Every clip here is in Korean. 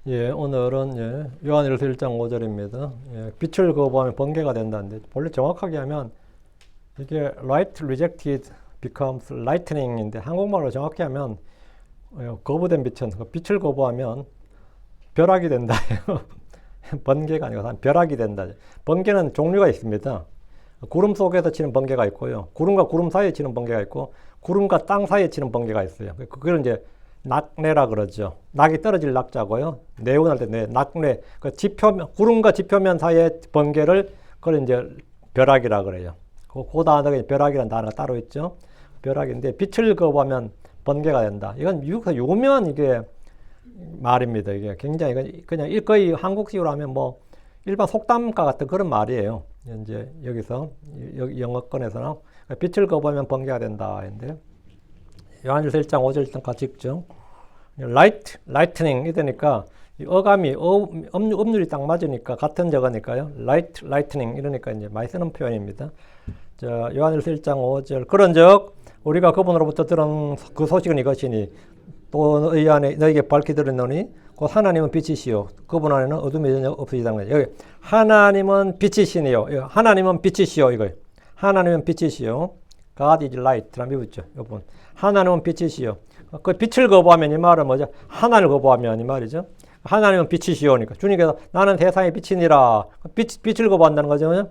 예, 오늘은 요한일서 1장 5절입니다. 예, 빛을 거부하면 번개가 된다는데 원래 정확하게 하면 이게 light rejected becomes lightning인데 한국말로 정확히 하면 거부된 빛은 빛을 거부하면 벼락이 된다. 번개가 아니고 벼락이 된다. 번개는 종류가 있습니다. 구름 속에서 치는 번개가 있고요. 구름과 구름 사이에 치는 번개가 있고 구름과 땅 사이에 치는 번개가 있어요. 그걸 이제 낙뢰라 그러죠. 낙이 떨어질 낙자고요. 네온할 때 낙뢰. 그 지표면, 구름과 지표면 사이의 번개를 그걸 이제 벼락이라 그래요. 그 단어가 벼락이라는 단어가 따로 있죠. 벼락인데 빛을 거부하면 번개가 된다. 이건 미국에서 유명한 이게 말입니다. 이게 굉장히 그냥 거의 한국식으로 하면 뭐 일반 속담가 같은 그런 말이에요. 이제 여기서 영어권에서는 빛을 거부하면 번개가 된다. 인데 요한일서 1장 5절 일단 같이 읽죠. lightning 이러니까 어감이 음률이 딱 맞으니까 같은 저거니까요. lightning 이러니까 이제 많이 쓰는 표현입니다. 자, 요한일서 1장 5절 그런즉 우리가 그분으로부터 들은 그 소식은 이것이니 또 너희 안에 너에게 밝히 들었노니 곧 하나님은 빛이시요 그분 안에는 어둠이 전혀 없으시다는 거예요. 여기 하나님은 빛이시니요. 하나님은 빛이시요 이거. 하나님은 빛이시요. God is light라고 배웠죠. 이번 하나님은 빛이시요. 그 빛을 거부하면 이 말은 뭐죠? 하나님을 거부하면 이 말이죠. 하나님은 빛이시오니까 주님께서 나는 세상의 빛이니라. 빛을 거부한다는 거죠.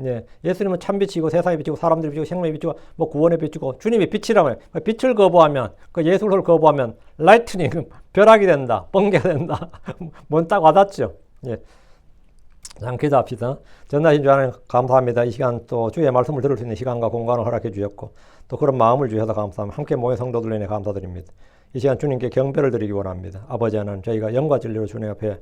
예, 예수님은 참 빛이고 세상의 빛이고 사람들의 빛이고 생명의 빛이고 뭐 구원의 빛이고 주님이 빛이라고 해요. 빛을 거부하면 그 예수를 거부하면 라이트닝 벼락이 된다. 번개가 된다. 뭔 딱 와닿죠. 예. 잠깐 기도합시다. 전하신 주 하나님 감사합니다. 이 시간 또 주의 말씀을 들을 수 있는 시간과 공간을 허락해 주셨고 또 그런 마음을 주셔서 감사합니다. 함께 모인 성도들 인해 감사드립니다. 이 시간 주님께 경배를 드리기 원합니다. 아버지 하나님 저희가 영과 진리로 주님 앞에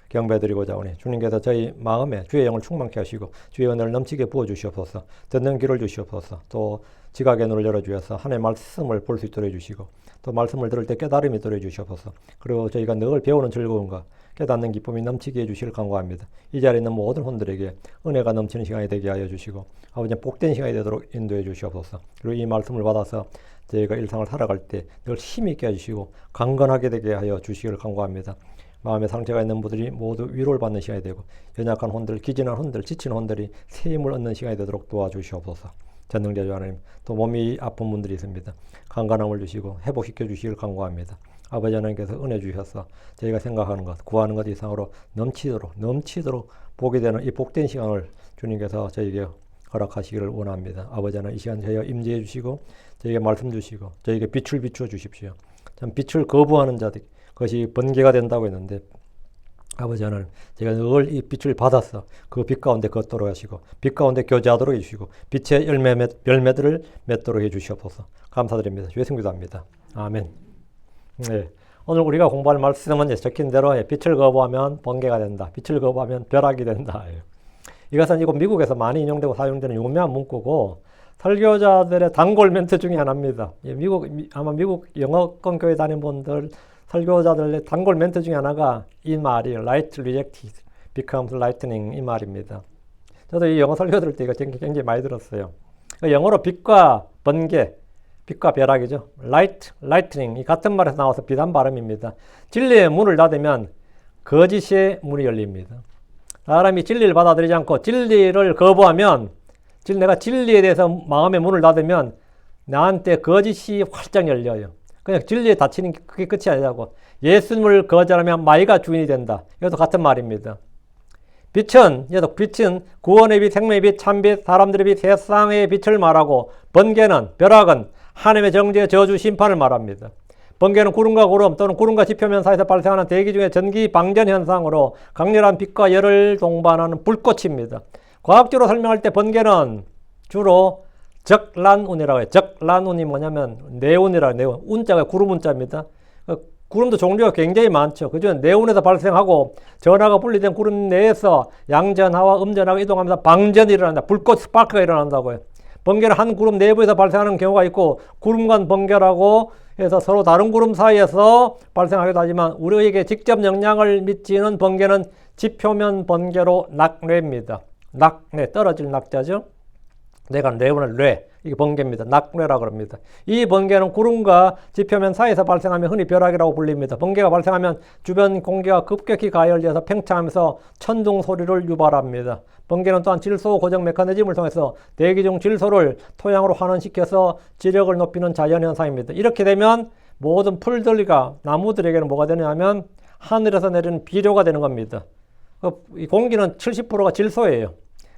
경배드리고자 하오니 주님께서 저희 마음에 주의 영을 충만케 하시고 주의 은혜를 넘치게 부어주시옵소서. 듣는 귀를 주시옵소서. 또 지각의 눈을 열어주셔서 하나님의 말씀을 볼 수 있도록 해주시고 또 말씀을 들을 때 깨달음이 있도록 해주시옵소서. 그리고 저희가 늘 배우는 즐거움과 깨닫는 기쁨이 넘치게 해주시길 간구합니다. 이 자리에 있는 모든 혼들에게 은혜가 넘치는 시간이 되게 하여 주시고 아버지 복된 시간이 되도록 인도해 주시옵소서. 그리고 이 말씀을 받아서 저희가 일상을 살아갈 때 늘 힘이 있게 해주시고 강건하게 되게 하여 주시길 간구합니다. 마음에 상처가 있는 분들이 모두 위로를 받는 시간이 되고 연약한 혼들, 기진한 혼들, 지친 혼들이 새 힘을 얻는 시간이 되도록 도와주시옵소서. 전능자주 하나님, 또 몸이 아픈 분들이 있습니다. 강건함을 주시고 회복시켜 주시길 간구합니다. 아버지 하나님께서 은혜 주셔서 저희가 생각하는 것, 구하는 것 이상으로 넘치도록 보게 되는 이 복된 시간을 주님께서 저희에게 허락하시기를 원합니다. 아버지 하나님 이 시간 저희가 임재해 주시고 저희에게 말씀 주시고 저희에게 빛을 비추어 주십시오. 참 빛을 거부하는 자들 그것이 번개가 된다고 했는데 아버지 하나님 제가 늘 이 빛을 받아서 그 빛 가운데 걷도록 하시고 빛 가운데 교제하도록 해주시고 빛의 열매들을 맺도록 해주시옵소서. 감사드립니다. 주의 승기도합니다. 아멘. 네. 오늘 우리가 공부할 말씀은 적힌 대로 빛을 거부하면 번개가 된다. 빛을 거부하면 벼락이 된다. 이것은 이곳 미국에서 많이 인용되고 사용되는 유명한 문구고 설교자들의 단골 멘트 중에 하나입니다. 아마 미국 영어권 교회 다니는 분들 설교자들의 단골 멘트 중에 하나가 이 말이 light rejected becomes lightning 이 말입니다. 저도 이 영어 설교 들을 때 이거 굉장히 많이 들었어요. 영어로 빛과 번개, 빛과 벼락이죠. lightning 이 같은 말에서 나와서 비슷한 발음입니다. 진리의 문을 닫으면 거짓의 문이 열립니다. 사람이 진리를 받아들이지 않고 진리를 거부하면 내가 진리에 대해서 마음의 문을 닫으면 나한테 거짓이 활짝 열려요. 그냥 진리에 닫히는 게 그게 끝이 아니라고. 예수님을 거절하면 마귀가 주인이 된다. 이것도 같은 말입니다. 빛은 구원의 빛, 생명의 빛, 참빛, 사람들의 빛, 세상의 빛을 말하고 번개는, 벼락은 하나님의 정죄, 저주, 심판을 말합니다. 번개는 구름과 구름 또는 구름과 지표면 사이에서 발생하는 대기 중의 전기 방전 현상으로 강렬한 빛과 열을 동반하는 불꽃입니다. 과학적으로 설명할 때 번개는 주로 적란운이라고 해요. 적란운이 뭐냐면 네온이라고 네온. 운자가 구름 운자입니다. 구름도 종류가 굉장히 많죠. 그중에 네온에서 발생하고 전하가 분리된 구름 내에서 양전하와 음전하가 이동하면서 방전이 일어난다. 불꽃 스파크가 일어난다고요. 번개는 한 구름 내부에서 발생하는 경우가 있고 구름간 번개라고 해서 서로 다른 구름 사이에서 발생하기도 하지만 우리에게 직접 영향을 미치는 번개는 지표면 번개로 낙뢰입니다. 낙뢰, 떨어질 낙자죠. 내가 내보낼 뇌, 이게 번개입니다. 낙뇌라고 합니다. 이 번개는 구름과 지표면 사이에서 발생하면 흔히 벼락이라고 불립니다. 번개가 발생하면 주변 공기가 급격히 가열되어서 팽창하면서 천둥 소리를 유발합니다. 번개는 또한 질소 고정 메커니즘을 통해서 대기 중 질소를 토양으로 환원시켜서 지력을 높이는 자연현상입니다. 이렇게 되면 모든 풀들과 나무들에게는 뭐가 되냐면 하늘에서 내리는 비료가 되는 겁니다. 이 공기는 70%가 질소예요.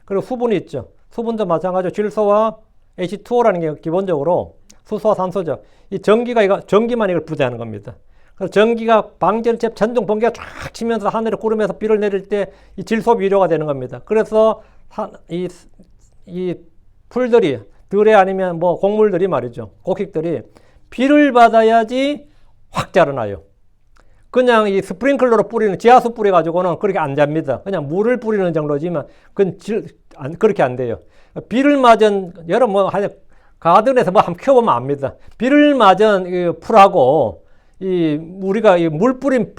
그리고 수분이 있죠. 수분도 마찬가지로 질소와 H2O라는 게 기본적으로 수소와 산소죠. 이 전기만 이걸 부재하는 겁니다. 그래서 전기가 방전체 전동 번개가 쫙 치면서 하늘에 구름에서 비를 내릴 때 이 질소 비료가 되는 겁니다. 그래서 이 풀들이 들에 아니면 뭐 곡물들이 말이죠. 곡식들이 비를 받아야지 확 자라나요. 그냥 이 스프링클러로 뿌리는 지하수 뿌려가지고는 그렇게 안 잡니다. 그냥 물을 뿌리는 정도지만 그건 그렇게 안 돼요. 비를 맞은 여러분 뭐 가든에서 뭐 한번 키워보면 압니다. 비를 맞은 풀하고 우리가 물 뿌린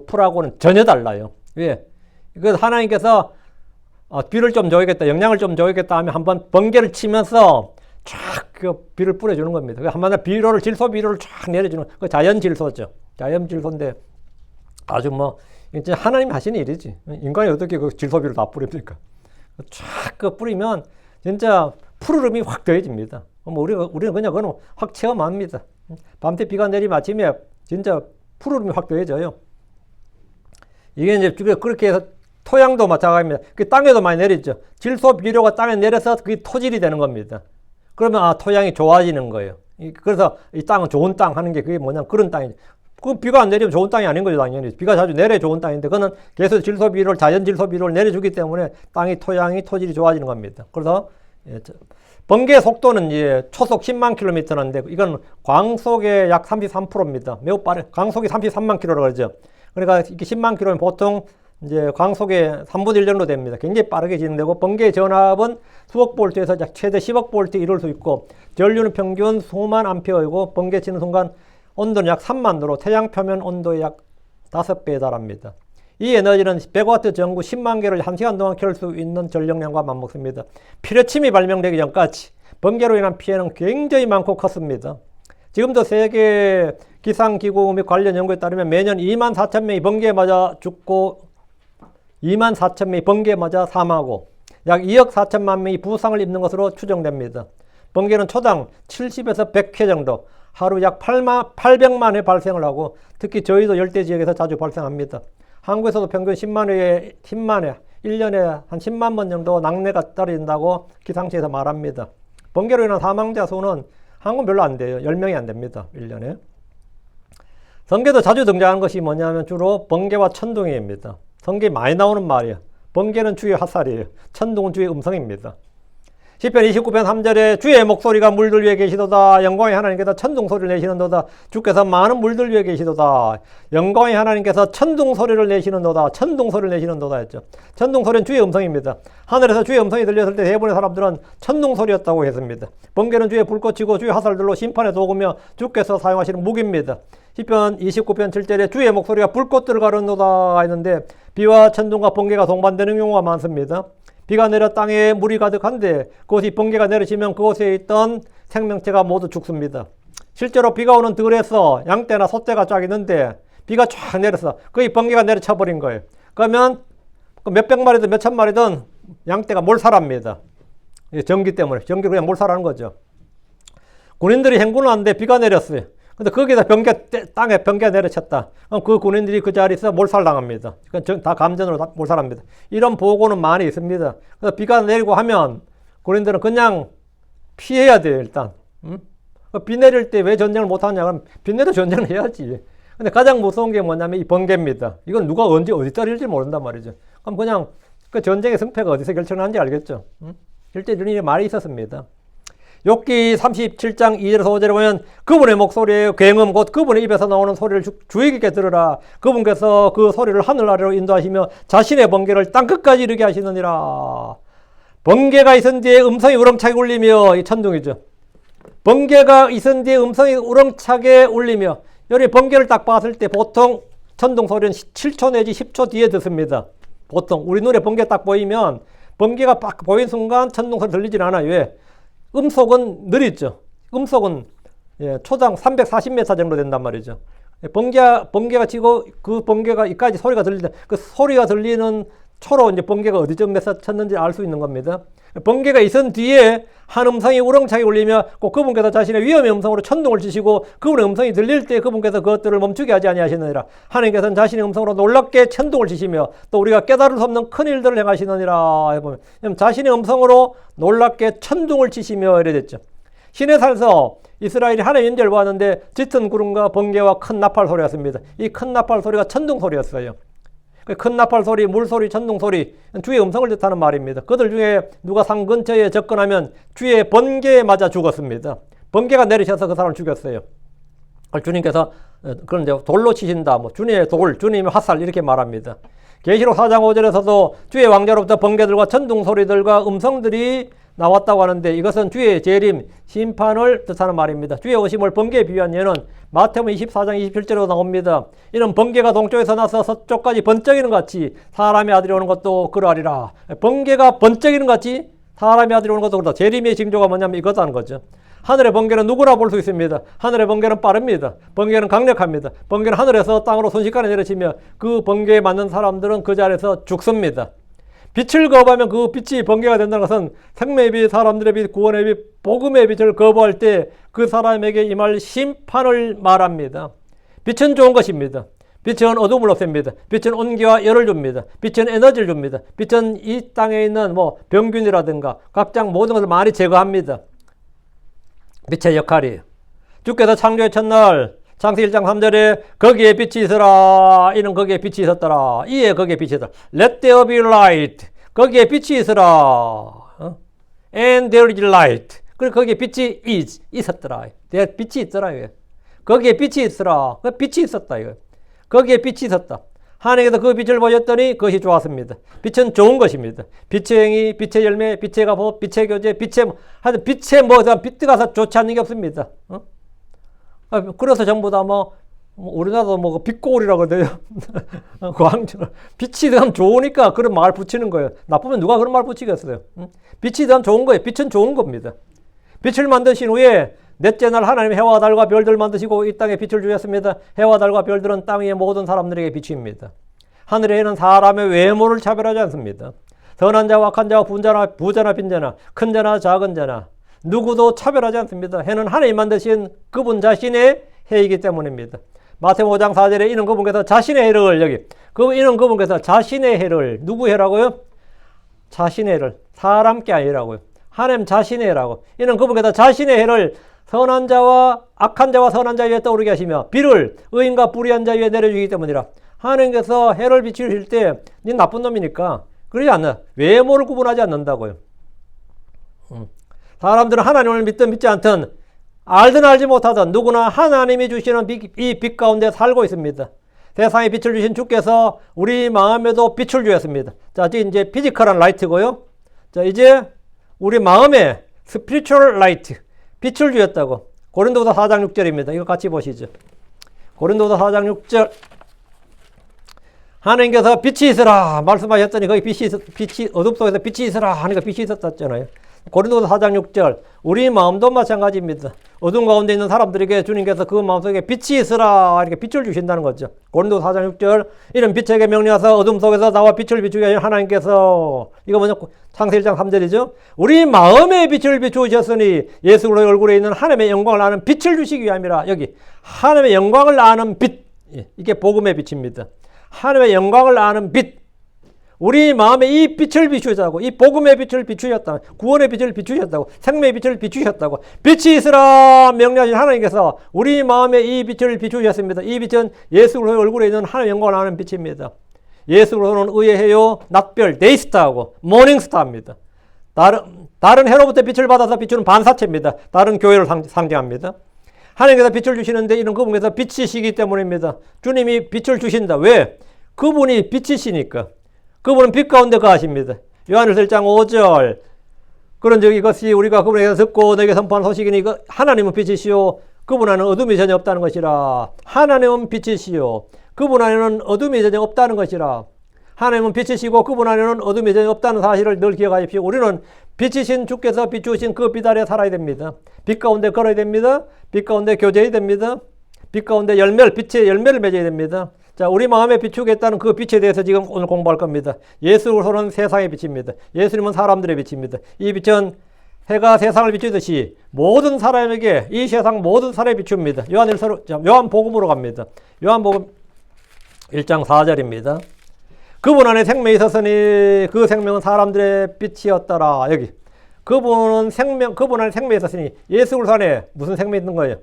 풀하고는 전혀 달라요. 왜? 그래서 하나님께서 비를 좀 줘야겠다, 영양을 좀 줘야겠다 하면 한번 번개를 치면서 쫙 그 비를 뿌려주는 겁니다. 한번 비료를 질소 비료를 쫙 내려주는 그 자연 질소죠. 자연 질소인데 아주 뭐 이제 하나님 하시는 일이지. 인간이 어떻게 그 질소 비료를 다 뿌립니까? 쫙 그 뿌리면 진짜 푸르름이 확 더해집니다. 뭐 우리는 그냥 그건 확 체험합니다. 밤새 비가 내리면 아침에 진짜 푸르름이 확 더해져요. 이게 이제 그렇게 해서 토양도 마찬가지입니다. 그 땅에도 많이 내리죠. 질소 비료가 땅에 내려서 그게 토질이 되는 겁니다. 그러면 토양이 좋아지는 거예요. 그래서 이 땅은 좋은 땅 하는 게 그게 뭐냐면 그런 땅이죠. 그 비가 안 내리면 좋은 땅이 아닌 거죠, 당연히. 비가 자주 내려 좋은 땅인데 그거는 계속 질소 비료를 자연 질소 비료를 내려주기 때문에 땅이 토양이 토질이 좋아지는 겁니다. 그래서 번개 속도는 이제 초속 10만 킬로미터인데 이건 광속의 약 33%입니다. 매우 빠르. 광속이 33만 킬로라고 그러죠. 그러니까 이게 10만 킬로면 보통 이제 광속의 3분의 1 정도 됩니다. 굉장히 빠르게 진행되고 번개의 전압은 수억 볼트에서 최대 10억 볼트 이룰 수 있고 전류는 평균 수만 암페어이고 번개 치는 순간 온도는 약 3만 도로 태양 표면 온도의 약 5배에 달합니다. 이 에너지는 100와트 전구 10만 개를 1시간 동안 켤 수 있는 전력량과 맞먹습니다. 피뢰침이 발명되기 전까지 번개로 인한 피해는 굉장히 많고 컸습니다. 지금도 세계 기상기구 및 관련 연구에 따르면 매년 2만 4천 명이 번개에 맞아 죽고 2만 4천 명이 번개에 맞아 사망하고 약 2억 4천만 명이 부상을 입는 것으로 추정됩니다. 번개는 초당 70에서 100회 정도 하루 약 800만 회 발생을 하고 특히 저희도 열대 지역에서 자주 발생합니다. 한국에서도 평균 10만 회, 1년에 한 10만 번 정도 낙뢰가 떨어진다고 기상청에서 말합니다. 번개로 인한 사망자 수는 한국은 별로 안 돼요. 10명이 안 됩니다. 1년에. 성경에도 자주 등장하는 것이 뭐냐면 주로 번개와 천둥입니다. 성경에 많이 나오는 말이에요. 번개는 주의 화살이에요. 천둥은 주의 음성입니다. 시편 29편 3절에 주의 목소리가 물들 위에 계시도다. 영광의 하나님께서 천둥 소리를 내시는도다. 주께서 많은 물들 위에 계시도다. 영광의 하나님께서 천둥 소리를 내시는도다. 천둥 소리를 내시는도다 했죠. 천둥 소리는 주의 음성입니다. 하늘에서 주의 음성이 들렸을 때 대부분의 사람들은 천둥 소리였다고 했습니다. 번개는 주의 불꽃이고 주의 화살들로 심판의 도구며 주께서 사용하시는 무기입니다. 시편 29편 7절에 주의 목소리가 불꽃들을 가르는도다 했는데 비와 천둥과 번개가 동반되는 경우가 많습니다. 비가 내려 땅에 물이 가득한데 그곳이 번개가 내리치면 그곳에 있던 생명체가 모두 죽습니다. 실제로 비가 오는 들에서 양떼나 소떼가 쫙 있는데 비가 쫙 내려서 거기 번개가 내려쳐버린 거예요. 그러면 몇백 마리든 몇천 마리든 양떼가 몰살합니다. 전기 때문에. 전기로 그냥 몰살하는 거죠. 군인들이 행군을 하는데 비가 내렸어요. 근데 거기다 땅에 번개가 내려쳤다. 그럼 그 군인들이 그 자리에서 몰살당합니다. 다 감전으로 다 몰살합니다. 이런 보고는 많이 있습니다. 그래서 비가 내리고 하면 군인들은 그냥 피해야 돼요, 일단. 비 내릴 때 왜 전쟁을 못하냐? 그럼 비 내려 전쟁을 해야지. 근데 가장 무서운 게 뭐냐면 이 번개입니다. 이건 누가 언제 어디 떨어질지 모른단 말이죠. 그럼 그냥 그 전쟁의 승패가 어디서 결정하는지 알겠죠? 실제 이런 일이 많이 있었습니다. 욥기 37장 2절에서 5절에 보면 그분의 목소리에 굉음 곧 그분의 입에서 나오는 소리를 주의 깊게 들으라. 그분께서 그 소리를 하늘 아래로 인도하시며 자신의 번개를 땅끝까지 이르게 하시느니라. 번개가 있은 뒤에 음성이 우렁차게 울리며 이 천둥이죠. 번개가 있은 뒤에 음성이 우렁차게 울리며 여기 번개를 딱 봤을 때 보통 천둥 소리는 7초 내지 10초 뒤에 듣습니다. 보통 우리 눈에 번개 딱 보이면 번개가 딱 보인 순간 천둥 소리 들리질 않아요. 왜? 음속은 느리죠. 음속은 초당 340m 정도 된단 말이죠. 번개가 치고 그 번개가 이까지 소리가 들리다. 그 소리가 들리는 초로 이제 번개가 어디쯤에서 쳤는지 알 수 있는 겁니다. 번개가 있은 뒤에 한 음성이 우렁차게 울리며 꼭 그분께서 자신의 위험의 음성으로 천둥을 치시고 그분의 음성이 들릴 때 그분께서 그것들을 멈추게 하지 아니하시느니라. 하나님께서는 자신의 음성으로 놀랍게 천둥을 치시며 또 우리가 깨달을 수 없는 큰 일들을 행하시느니라 해보면 자신의 음성으로 놀랍게 천둥을 치시며 이래 됐죠. 시내산에서 이스라엘이 하나님 인재를 보았는데 짙은 구름과 번개와 큰 나팔 소리였습니다. 이 큰 나팔 소리가 천둥 소리였어요. 큰 나팔 소리, 물소리, 천둥 소리, 주의 음성을 뜻하는 말입니다. 그들 중에 누가 산 근처에 접근하면 주의 번개에 맞아 죽었습니다. 번개가 내리셔서 그 사람을 죽였어요. 주님께서 그런 이제 돌로 치신다, 뭐 주님의 돌, 주님의 화살 이렇게 말합니다. 계시록 4장 5절에서도 주의 왕자로부터 번개들과 천둥 소리들과 음성들이 나왔다고 하는데 이것은 주의 재림, 심판을 뜻하는 말입니다. 주의 오심을 번개에 비유한 예는 마태복음 24장 27절로 나옵니다. 이는 번개가 동쪽에서 나서 서쪽까지 번쩍이는 같이 사람의 아들이 오는 것도 그러하리라. 번개가 번쩍이는 같이 사람의 아들이 오는 것도 그렇다. 재림의 징조가 뭐냐면 이거다는 거죠. 하늘의 번개는 누구나 볼 수 있습니다. 하늘의 번개는 빠릅니다. 번개는 강력합니다. 번개는 하늘에서 땅으로 순식간에 내려치며 그 번개에 맞는 사람들은 그 자리에서 죽습니다. 빛을 거부하면 그 빛이 번개가 된다는 것은 생명의 빛, 사람들의 빛, 구원의 빛, 복음의 빛을 거부할 때 그 사람에게 임할 심판을 말합니다. 빛은 좋은 것입니다. 빛은 어둠을 없앱니다. 빛은 온기와 열을 줍니다. 빛은 에너지를 줍니다. 빛은 이 땅에 있는 병균이라든가 각종 모든 것을 많이 제거합니다. 빛의 역할이에요. 주께서 창조의 첫날 창세기 1장 3절에 거기에 빛이 있으라. 이는 거기에 빛이 있었더라. 이에 거기에 빛이 있었더라. Let there be light. 거기에 빛이 있으라. And there is light. 그리고 거기에 빛이 있었더라. 빛이 있더라. 거기에 빛이 있으라. 빛이 있었다. 이거. 거기에 빛이 있었다. 하나님께서 그 빛을 보셨더니 그것이 좋았습니다. 빛은 좋은 것입니다. 빛의 행위, 빛의 열매, 빛의 값, 빛의 교제, 빛의 빛 가서 좋지 않는 게 없습니다. 그래서 전부 다 우리나라도 빛고울이라고 그래요. 빛이 더 좋으니까 그런 말 붙이는 거예요. 나쁘면 누가 그런 말 붙이겠어요? 빛이 더 좋은 거예요. 빛은 좋은 겁니다. 빛을 만드신 후에 넷째 날 하나님 해와 달과 별들 만드시고 이 땅에 빛을 주셨습니다. 해와 달과 별들은 땅 위의 모든 사람들에게 빛입니다. 하늘에는 사람의 외모를 차별하지 않습니다. 선한 자와 악한 자와 부자나 빈자나 큰 자나 작은 자나 누구도 차별하지 않습니다. 해는 하나님 만드신 그분 자신의 해이기 때문입니다. 마태복음 5장 4절에 이는 그분께서 자신의 해를 이는 그분께서 자신의 해를 누구 해라고요? 자신의 해를 사람께 아니라고요. 하나님 자신의 해라고. 이는 그분께서 자신의 해를 선한 자와 악한 자와 선한 자 위에 떠오르게 하시며 비를 의인과 불의한 자 위에 내려주기 때문이라. 하나님께서 해를 비추실 때 네 나쁜 놈이니까 그러지 않나. 외모를 구분하지 않는다고요. 사람들은 하나님을 믿든 믿지 않든 알든 알지 못하든 누구나 하나님이 주시는 이 빛 가운데 살고 있습니다. 세상에 빛을 주신 주께서 우리 마음에도 빛을 주셨습니다. 자, 이제 피지컬한 라이트고요. 자, 이제 우리 마음에 스피리추얼 라이트, 빛을 주셨다고. 고린도서 4장 6절입니다. 이거 같이 보시죠. 고린도서 4장 6절. 하나님께서 빛이 있으라 말씀하셨더니 거기 빛이 어둠 속에서 빛이 있으라 하니까 빛이 있었잖아요. 고린도서 4장 6절. 우리 마음도 마찬가지입니다. 어둠 가운데 있는 사람들에게 주님께서 그 마음속에 빛이 있으라 이렇게 빛을 주신다는 거죠. 고린도서 4장 6절. 이는 빛에게 명령하사 어둠 속에서 나와 빛을 비추게 하신 하나님께서 이거 뭐냐 창세기 1장 3절이죠. 우리 마음에 빛을 비추셨으니 예수 그리스도의 얼굴에 있는 하나님의 영광을 아는 빛을 주시기 위함이라. 여기 하나님의 영광을 아는 빛. 이게 복음의 빛입니다. 하나님의 영광을 아는 빛. 우리 마음에 이 빛을 비추셨다고. 이 복음의 빛을 비추셨다. 구원의 빛을 비추셨다고. 생명의 빛을 비추셨다고. 빛이 있으라 명령하신 하나님께서 우리 마음에 이 빛을 비추셨습니다. 이 빛은 예수 그리스도의 얼굴에 있는 하나님의 영광을 아는 빛입니다. 예수 그리스도는 의의 해요 낮별 데이스타하고 모닝스타입니다. 다른 해로부터 빛을 받아서 비추는 반사체입니다. 다른 교회를 상징합니다. 하나님께서 빛을 주시는데 이는 그분께서 빛이시기 때문입니다. 주님이 빛을 주신다. 왜? 그분이 빛이시니까. 그분은 빛 가운데 거하십니다. 요한일서 1장 5절. 그런즉 이것이 우리가 그분에게서 듣고 너에게 선포한 소식이니 하나님은 빛이시요 그분 안에는 어둠이 전혀 없다는 것이라. 하나님은 빛이시요 그분 안에는 어둠이 전혀 없다는 것이라. 하나님은 빛이시고 그분 안에는 어둠이 전혀 없다는 사실을 늘 기억하십시오. 우리는 빛이신 주께서 비추신 그 빛 아래 살아야 됩니다. 빛 가운데 걸어야 됩니다. 빛 가운데 교제해야 됩니다. 빛 가운데 빛의 열매를 맺어야 됩니다. 자, 우리 마음에 비추겠다는 그 빛에 대해서 지금 오늘 공부할 겁니다. 예수로서는 세상의 빛입니다. 예수님은 사람들의 빛입니다. 이 빛은 해가 세상을 비추듯이 모든 사람에게 이 세상 모든 사람에 비춥니다. 요한복음으로 갑니다. 요한복음 1장 4절입니다. 그분 안에 생명이 있었으니 그 생명은 사람들의 빛이었더라. 여기 그분 안에 생명이 있었으니 예수 그리스도 안에 무슨 생명이 있는 거예요?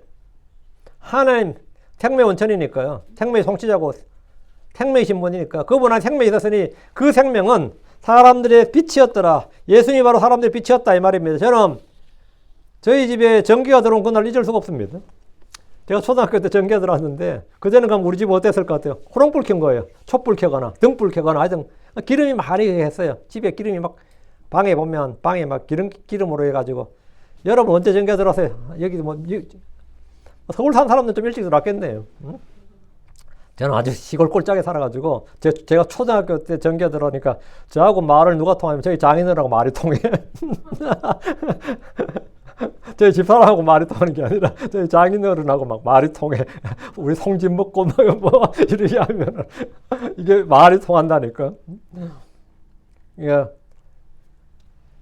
하나님 생명 원천이니까요. 생명의 성취자고 생명이신 분이니까 그분 안에 생명이 있었으니 그 생명은 사람들의 빛이었더라. 예수님이 바로 사람들의 빛이었다 이 말입니다. 저는 저희 집에 전기가 들어온 그날 잊을 수가 없습니다. 제가 초등학교 때 전기가 들어왔는데 그전에 가면 우리 집은 어땠을 것 같아요? 호롱불 켠 거예요. 촛불 켜거나 등불 켜거나 하여튼 기름이 많이 했어요. 집에 기름이 막 방에 보면 방에 막 기름으로 해가지고 여러분 언제 전기가 들어왔어요? 여기 서울 산 사람들 좀 일찍 들어왔겠네요. 응? 저는 아주 시골 꼴짝에 살아가지고 제가 초등학교 때 전기가 들어오니까 저하고 말을 누가 통하면 저희 장인어른하고 말이 통해. 저희 집사람하고 말이 통하는 게 아니라 저희 장인어른하고 막 말이 통해. 우리 송집 먹고 뭐 이렇게 하면 이게 말이 통한다니까. 예.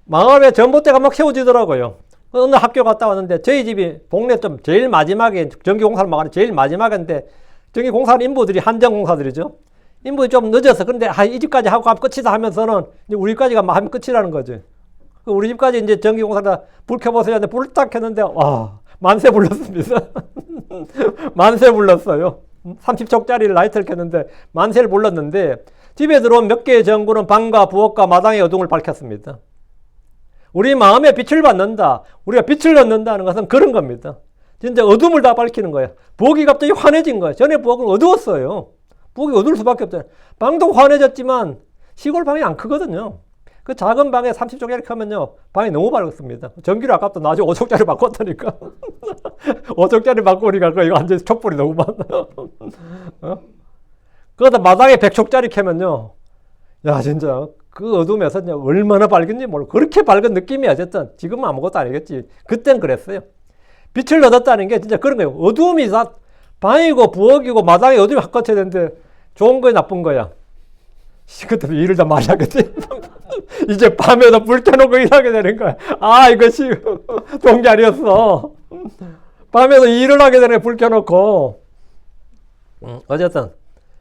마을에 전봇대가 막 세워지더라고요. 어느 학교 갔다 왔는데 저희 집이 동네 좀 제일 마지막에 전기공사를 막 하는 제일 마지막인데 전기공사는 인부들이 한정공사들이죠. 인부들이 좀 늦어서 그런데 이 집까지 하고 가면 끝이다 하면서는 이제 우리 집까지 가면 하면 끝이라는 거지. 우리 집까지 이제 전기공사다 불 켜보세요 하는데 불을 딱 켰는데 와 만세 불렀습니다. 만세 불렀어요. 30촉짜리 라이트를 켰는데 만세를 불렀는데 집에 들어온 몇 개의 전구는 방과 부엌과 마당의 어둠을 밝혔습니다. 우리 마음에 빛을 받는다. 우리가 빛을 넣는다는 것은 그런 겁니다. 진짜 어둠을 다 밝히는 거예요. 부엌이 갑자기 환해진 거예요. 전에 부엌은 어두웠어요. 부엌이 어두울 수밖에 없잖아요. 방도 환해졌지만 시골 방이 안 크거든요. 그 작은 방에 30촉짜리 켜면요. 방이 너무 밝습니다. 전기를 아깝다. 나중에 5촉짜리 바꿨다니까. 5촉짜리 바꾸니까 이거 완전히 촛불이 너무 많아요. 그러다 마당에 100촉짜리 켜면요. 야 진짜 그 어둠에서 얼마나 밝은지 몰라. 그렇게 밝은 느낌이 어쨌든 지금은 아무것도 아니겠지. 그땐 그랬어요. 빛을 얻었다는 게 진짜 그런 거예요. 어두움이 다 방이고 부엌이고 마당에 어둠이 확 걷혀야 되는데 좋은 거야 나쁜 거야? 그때 일을 다 많이 하겠지. 이제 밤에도 불 켜놓고 일하게 되는 거야. 이것이 좋은 게 아니었어. 밤에도 일을 하게 되네 불 켜놓고. 어쨌든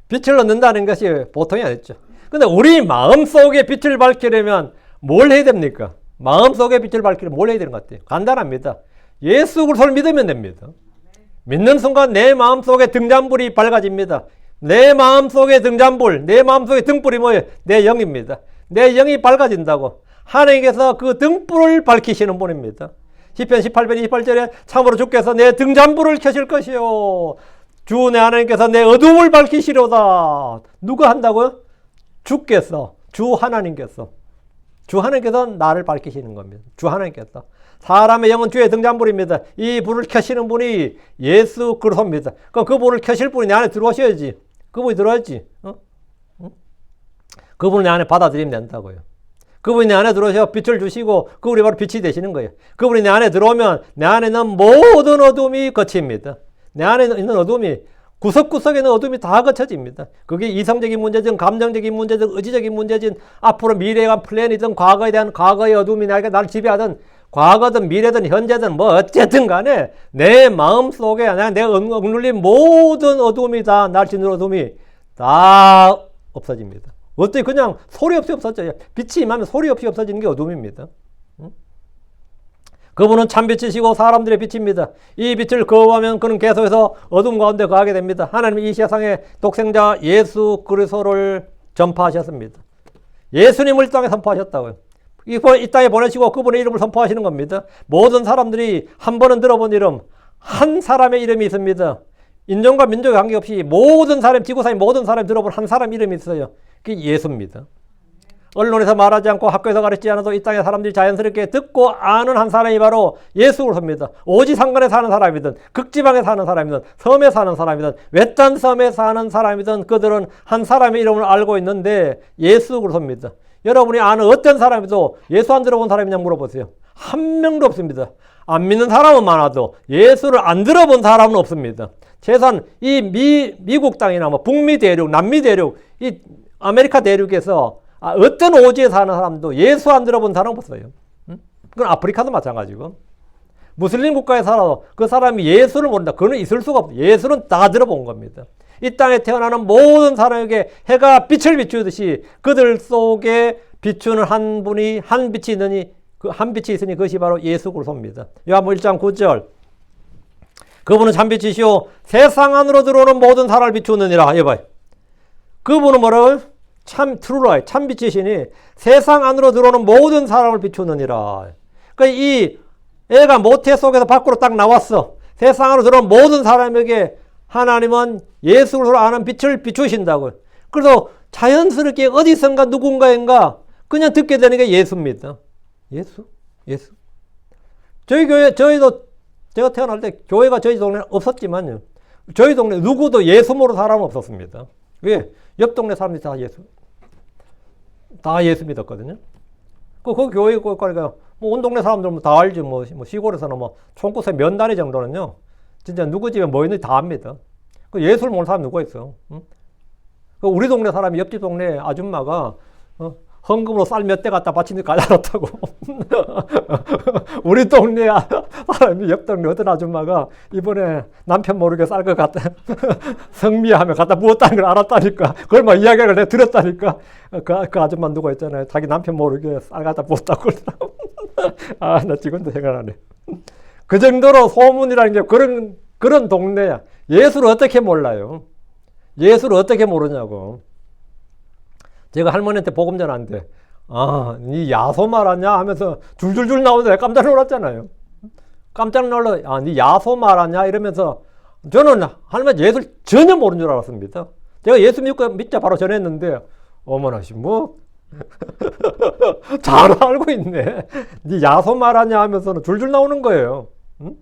빛을 얻는다는 것이 보통이 아니죠. 근데 우리 마음속에 빛을 밝히려면 뭘 해야 됩니까? 마음속에 빛을 밝히려면 뭘 해야 되는 것 같아요? 간단합니다. 예수 그리스도를 믿으면 됩니다. 믿는 순간 내 마음속에 등잔불이 밝아집니다. 내 마음속에 등잔불, 내 마음속에 등불이 뭐예요? 내 영입니다. 내 영이 밝아진다고. 하나님께서 그 등불을 밝히시는 분입니다. 시편 18편 28절에 참으로 주께서 내 등잔불을 켜실 것이요. 주 내 하나님께서 내 어둠을 밝히시려다. 누가 한다고요? 주께서, 주 하나님께서. 주 하나님께서 나를 밝히시는 겁니다. 주 하나님께서. 사람의 영은 주의 등잔불입니다. 이 불을 켜시는 분이 예수 그리스도입니다. 그럼 그 불을 켜실 분이 내 안에 들어오셔야지. 그분이 들어와야지. 그분이 내 안에 받아들이면 된다고요. 그분이 내 안에 들어오셔서 빛을 주시고 그분이 바로 빛이 되시는 거예요. 그분이 내 안에 들어오면 내 안에 있는 모든 어둠이 거칩니다. 내 안에 있는 어둠이 구석구석에 있는 어둠이 다 거쳐집니다. 그게 이성적인 문제든 감정적인 문제든 의지적인 문제든 앞으로 미래에 대한 플랜이든 과거에 대한 과거의 어둠이 나를 지배하든 과거든 미래든 현재든 뭐 어쨌든 간에 내 마음속에 내가 억눌린 모든 어둠이 다 날 짓는 어둠이 다 없어집니다. 어떻게 그냥 소리 없이 없어져요. 빛이 임하면 소리 없이 없어지는 게 어둠입니다. 그분은 참빛이시고 사람들의 빛입니다. 이 빛을 거부하면 그는 계속해서 어둠 가운데 거하게 됩니다. 하나님이 이 세상에 독생자 예수 그리스도를 전파하셨습니다. 예수님을 이 땅에 선포하셨다고요. 이 땅에 보내시고 그분의 이름을 선포하시는 겁니다. 모든 사람들이 한 번은 들어본 이름, 한 사람의 이름이 있습니다. 인종과 민족에 관계없이 모든 사람, 지구상의 모든 사람이 들어본 한 사람 이름이 있어요. 그게 예수입니다. 언론에서 말하지 않고 학교에서 가르치지 않아도 이 땅의 사람들이 자연스럽게 듣고 아는 한 사람이 바로 예수 그리스도입니다. 오지상간에 사는 사람이든 극지방에 사는 사람이든 섬에 사는 사람이든 외딴 섬에 사는 사람이든 그들은 한 사람의 이름을 알고 있는데 예수 그리스도입니다. 여러분이 아는 어떤 사람이도 예수 안 들어본 사람이냐 물어보세요. 한 명도 없습니다. 안 믿는 사람은 많아도 예수를 안 들어본 사람은 없습니다. 최소한 이 미국 땅이나 뭐 북미 대륙, 남미 대륙, 이 아메리카 대륙에서 어떤 오지에 사는 사람도 예수 안 들어본 사람 없어요. 그건 아프리카도 마찬가지고. 무슬림 국가에 살아도 그 사람이 예수를 모른다. 그건 있을 수가 없어요. 예수는 다 들어본 겁니다. 이 땅에 태어나는 모든 사람에게 해가 빛을 비추듯이 그들 속에 비추는 한 분이 한 빛이 있으니 그 한 빛이 있으니 그것이 바로 예수 그리스도입니다. 요한복음 1장 9절. 그분은 참빛이시오 세상 안으로 들어오는 모든 사람을 비추느니라. 여봐요. 그분은 뭐라고요? 참 트루라이 참빛이시니 세상 안으로 들어오는 모든 사람을 비추느니라. 그러니까 이 애가 모태 속에서 밖으로 딱 나왔어. 세상 안으로 들어오는 모든 사람에게 하나님은 예수 그리스도를 아는 빛을 비추신다고요. 그래서 자연스럽게 어디선가 누군가인가 그냥 듣게 되는 게 예수입니다. 예수? 저희 교회, 저희도 제가 태어날 때 교회가 저희 동네에 없었지만요. 저희 동네 누구도 예수 모르는 사람은 없었습니다. 왜? 옆 동네 사람들이 다 예수 믿었거든요. 그 교회 그러니까 뭐 온 동네 사람들은 다 알지. 뭐 시골에서는 뭐 총구세 면단위 정도는요. 진짜 누구 집에 뭐 있는지 다 압니다. 그 예수를 모르는 사람 누가 있어? 응? 그 우리 동네 사람이 옆집 동네 아줌마가 헌금으로 쌀 몇 대 갖다 바치는 데 가져왔다고. 우리 동네 사람이 옆 동네 어떤 아줌마가 이번에 남편 모르게 쌀 것 갖다 성미하면 갖다 부었다는 걸 알았다니까. 그걸 막 이야기를 내가 들었다니까. 그 아줌마 누가 있잖아요. 자기 남편 모르게 쌀 갖다 부었다고 그러더라고. 아, 나 지금도 생각나네. 그 정도로 소문이라는 게 그런 동네야. 예수를 어떻게 몰라요? 예수를 어떻게 모르냐고. 제가 할머니한테 복음 전하는데 니 야소 말하냐 하면서 줄줄줄 나오는데 깜짝 놀랐잖아요. 깜짝 놀라. 니 야소 말하냐 이러면서 저는 할머니 예수를 전혀 모르는 줄 알았습니다. 제가 예수 믿자 바로 전했는데 어머나 뭐 잘 알고 있네. 니 야소 말하냐 하면서는 줄줄 나오는 거예요. 응?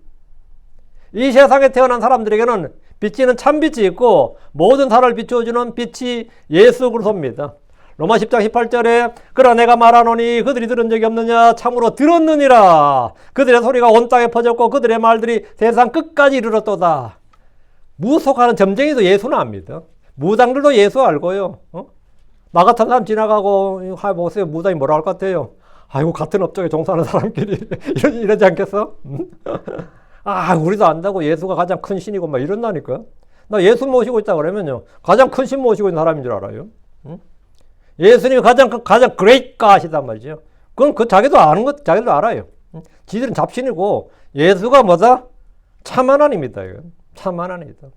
이 세상에 태어난 사람들에게는 빛이는 참빛이 있고 모든 사람을 비추어주는 빛이 예수 그리스도입니다. 로마 10장 18절에 그러나 내가 말하노니 그들이 들은 적이 없느냐 참으로 들었느니라. 그들의 소리가 온 땅에 퍼졌고 그들의 말들이 세상 끝까지 이르렀도다. 무속하는 점쟁이도 예수는 압니다. 무당들도 예수 알고요. 나 같은 사람 지나가고 보세요. 무당이 뭐라 할 것 같아요? 아이고 같은 업종에 종사하는 사람끼리 이러지 않겠어? 우리도 안다고 예수가 가장 큰 신이고 막 이런다니까. 나 예수 모시고 있다 그러면요 가장 큰 신 모시고 있는 사람인 줄 알아요. 예수님이 가장 great God이단 말이죠. 그건 자기도 아는 것, 자기도 알아요. 지들은 잡신이고 예수가 뭐다? 참 하나님이다. 참 하나님이다.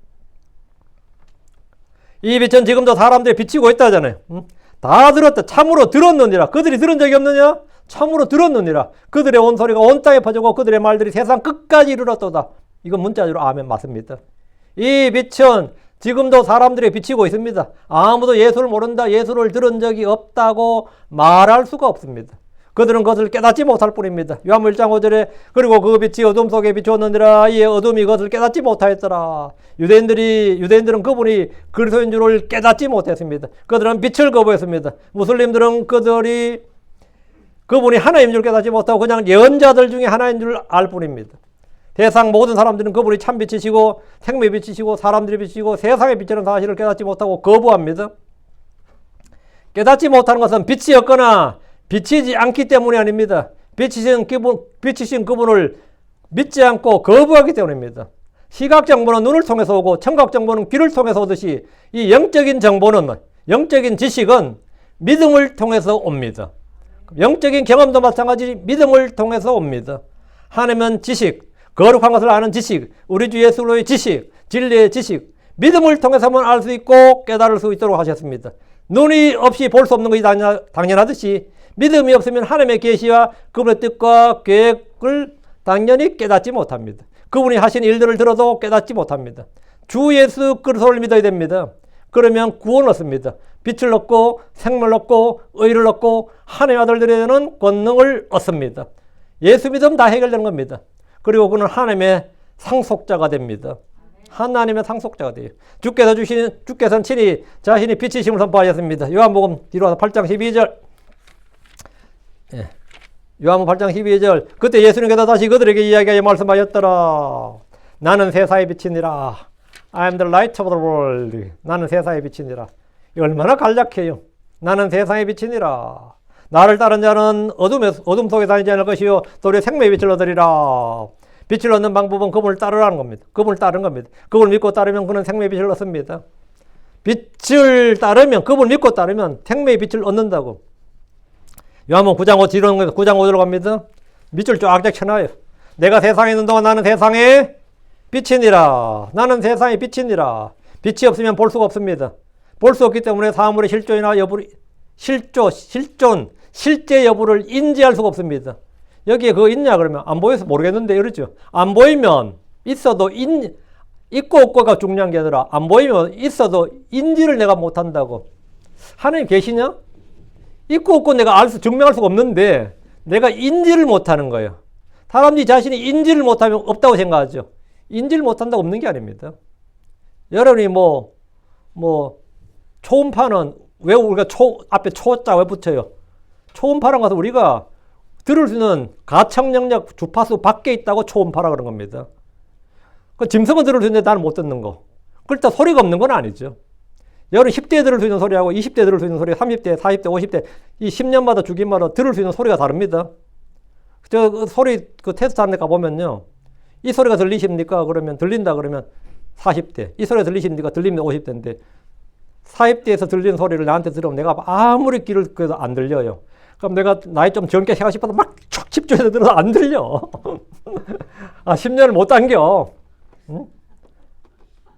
이 빛은 지금도 사람들이 비치고 있다잖아요. 다 들었다. 참으로 들었느니라. 그들이 들은 적이 없느냐? 참으로 들었느니라. 그들의 온 소리가 온 땅에 퍼지고 그들의 말들이 세상 끝까지 이르렀도다. 이건 문자적으로 아멘 맞습니다. 이 빛은 지금도 사람들이 비치고 있습니다. 아무도 예수를 모른다, 예수를 들은 적이 없다고 말할 수가 없습니다. 그들은 그것을 깨닫지 못할 뿐입니다. 요한복음 1장 5절에 그리고 그 빛이 어둠 속에 비추었느니라 이에 어둠이 그것을 깨닫지 못하였더라. 유대인들은 그분이 그리스도인 줄을 깨닫지 못했습니다. 그들은 빛을 거부했습니다. 무슬림들은 그분이 하나님인 줄 깨닫지 못하고 그냥 예언자들 중에 하나인 줄 알 뿐입니다. 세상 모든 사람들은 그분이 참빛이시고 생명의 빛이시고 사람들의 빛이시고 세상의 빛이라는 사실을 깨닫지 못하고 거부합니다. 깨닫지 못하는 것은 빛이 없거나 비치지 않기 때문이 아닙니다. 비치신 그분을 믿지 않고 거부하기 때문입니다. 시각 정보는 눈을 통해서 오고 청각 정보는 귀를 통해서 오듯이 이 영적인 정보는 영적인 지식은 믿음을 통해서 옵니다. 영적인 경험도 마찬가지 믿음을 통해서 옵니다. 하나님은 지식, 거룩한 것을 아는 지식, 우리 주 예수로의 지식, 진리의 지식, 믿음을 통해서만 알 수 있고 깨달을 수 있도록 하셨습니다. 눈이 없이 볼 수 없는 것이 당연하듯이 믿음이 없으면 하나님의 계시와 그분의 뜻과 계획을 당연히 깨닫지 못합니다. 그분이 하신 일들을 들어도 깨닫지 못합니다. 주 예수 그리스도를 믿어야 됩니다. 그러면 구원을 얻습니다. 빛을 얻고 생명을 얻고 의를 얻고 하나님의 아들들이 되는 권능을 얻습니다. 예수 믿으면 다 해결되는 겁니다. 그리고 그는 하나님의 상속자가 됩니다. 하나님의 상속자가 돼요. 주께서는 친히 자신이 빛이심을 선포하셨습니다. 요한복음 뒤로 와서 8장 12절. 예. 요한복음 8장 12절. 그때 예수님께서 다시 그들에게 이야기하여 말씀하였더라. 나는 세상의 빛이니라. I am the light of the world. 나는 세상의 빛이니라. 얼마나 간략해요. 나는 세상의 빛이니라. 나를 따른 자는 어둠 속에 다니지 않을 것이요 도리어 생명의 빛을 얻으리라. 빛을 얻는 방법은 그분을 따르라는 겁니다. 그분을 따르는 겁니다. 그분을 믿고 따르면 그는 생명의 빛을 얻습니다. 빛을 따르면, 그분을 믿고 따르면 생명의 빛을 얻는다고. 요한복음 9장 5절로 갑니다. 밑줄 쫙쫙 쳐놔요. 내가 세상에 있는 동안 나는 세상의 빛이니라. 나는 세상의 빛이니라. 빛이 없으면 볼 수가 없습니다. 볼 수 없기 때문에 사물의 실존이나 여부를, 실제 여부를 인지할 수가 없습니다. 여기에 그거 있냐 그러면 안 보여서 모르겠는데 이러죠. 안 보이면 있어도 있고 없고가 중요한 게 아니라 안 보이면 있어도 인지를 내가 못한다고. 하나님 계시냐? 있고 없고 내가 증명할 수가 없는데 내가 인지를 못하는 거예요. 사람들이 자신이 인지를 못하면 없다고 생각하죠. 인지를 못한다고 없는 게 아닙니다. 여러분이 초음파는 왜 우리가 앞에 초자 왜 붙여요? 초음파란 것은 우리가 들을 수 있는 가청 영역 주파수 밖에 있다고 초음파라 그런 겁니다. 그 짐승은 들을 수 있는데 나는 못 듣는 거. 그렇다 소리가 없는 건 아니죠. 여러분 10대에 들을 수 있는 소리하고 20대에 들을 수 있는 소리, 30대, 40대, 50대 이 10년마다 주기마다 들을 수 있는 소리가 다릅니다. 그 소리 테스트 하는 데 가보면요. 이 소리가 들리십니까? 그러면 들린다 그러면 40대. 이 소리가 들리십니까? 들리면 50대인데 40대에서 들리는 소리를 나한테 들으면 내가 아무리 귀를 끄도 안 들려요. 그럼 내가 나이 좀 젊게 하고 싶어도 막 촉 집중해서 들어도 안 들려. 10년을 못 당겨. 응?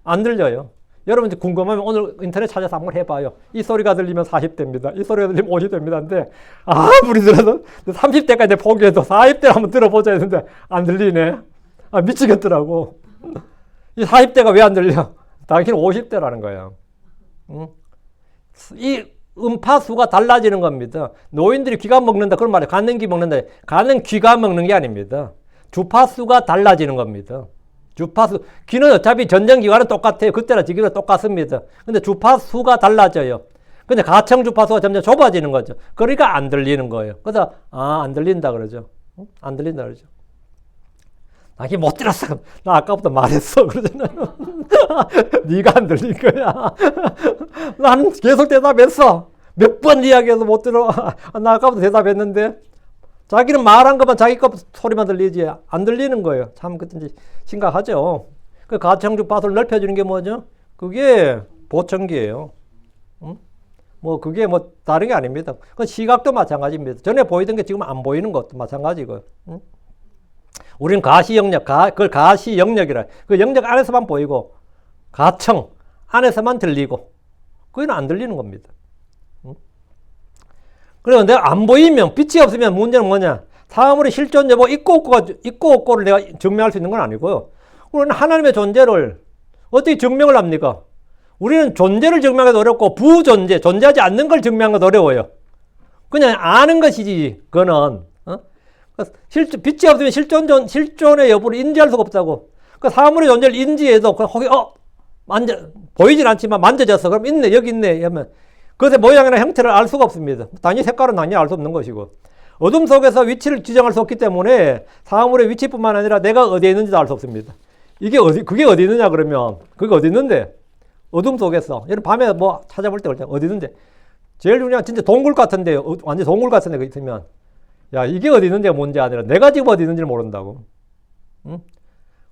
안 들려요. 여러분 궁금하면 오늘 인터넷 찾아서 한번 해봐요. 이 소리가 들리면 40대입니다. 이 소리가 들리면 50대입니다인데 아무리 들어도 30대까지 포기해도 40대를 한번 들어보자 했는데 안 들리네. 미치겠더라고. 이 40대가 왜 안 들려? 당신은 50대라는 거예요. 응? 이 음파수가 달라지는 겁니다. 노인들이 귀가 먹는다 그런 말이에요. 가는 귀 먹는다. 가는 귀가 먹는 게 아닙니다. 주파수가 달라지는 겁니다. 주파수. 귀는 어차피 전정기관은 똑같아요. 그때나 지금은 똑같습니다. 근데 주파수가 달라져요. 근데 가청 주파수가 점점 좁아지는 거죠. 그러니까 안 들리는 거예요. 그래서 안 들린다 그러죠. 안 들린다 그러죠. 나기 못 들었어. 나 아까부터 말했어. 그러잖아요. 네가 안 들린 거야. 나는 계속 대답했어. 몇 번 이야기해서 못 들어. 나 아까부터 대답했는데 자기는 말한 것만 자기 것 소리만 들리지 안 들리는 거예요. 참 그때 심각하죠. 그 가청 주파수를 넓혀주는 게 뭐죠? 그게 보청기예요. 응? 그게 다른 게 아닙니다. 그 시각도 마찬가지입니다. 전에 보이던 게 지금 안 보이는 것도 마찬가지고요. 응? 우리는 가시 영역, 그걸 가시 영역이라. 그 영역 안에서만 보이고, 가청 안에서만 들리고, 그건 안 들리는 겁니다. 응? 그래서 내가 안 보이면, 빛이 없으면 문제는 뭐냐? 사물의 실존 여부, 있고 없고를 내가 증명할 수 있는 건 아니고요. 우리는 하나님의 존재를 어떻게 증명을 합니까? 우리는 존재를 증명하기도 어렵고, 부존재, 존재하지 않는 걸 증명하기도 어려워요. 그냥 아는 것이지, 그거는. 빛이 없으면 실존의 여부를 인지할 수가 없다고. 그 사물의 존재를 인지해도, 거기, 보이진 않지만 만져졌어. 그럼 있네, 여기 있네. 하면, 그것의 모양이나 형태를 알 수가 없습니다. 당연히 색깔은 당연히 알 수 없는 것이고. 어둠 속에서 위치를 지정할 수 없기 때문에 사물의 위치뿐만 아니라 내가 어디에 있는지도 알 수 없습니다. 그게 어디 있느냐, 그러면. 그게 어디 있는데? 어둠 속에서. 여러분, 밤에 찾아볼 때 어디 있는데? 제일 중요한, 진짜 동굴 같은데, 완전 동굴 같은 데 있으면, 야, 이게 어디 있는지가 문제 아니라 내가 지금 어디 있는지를 모른다고. 응?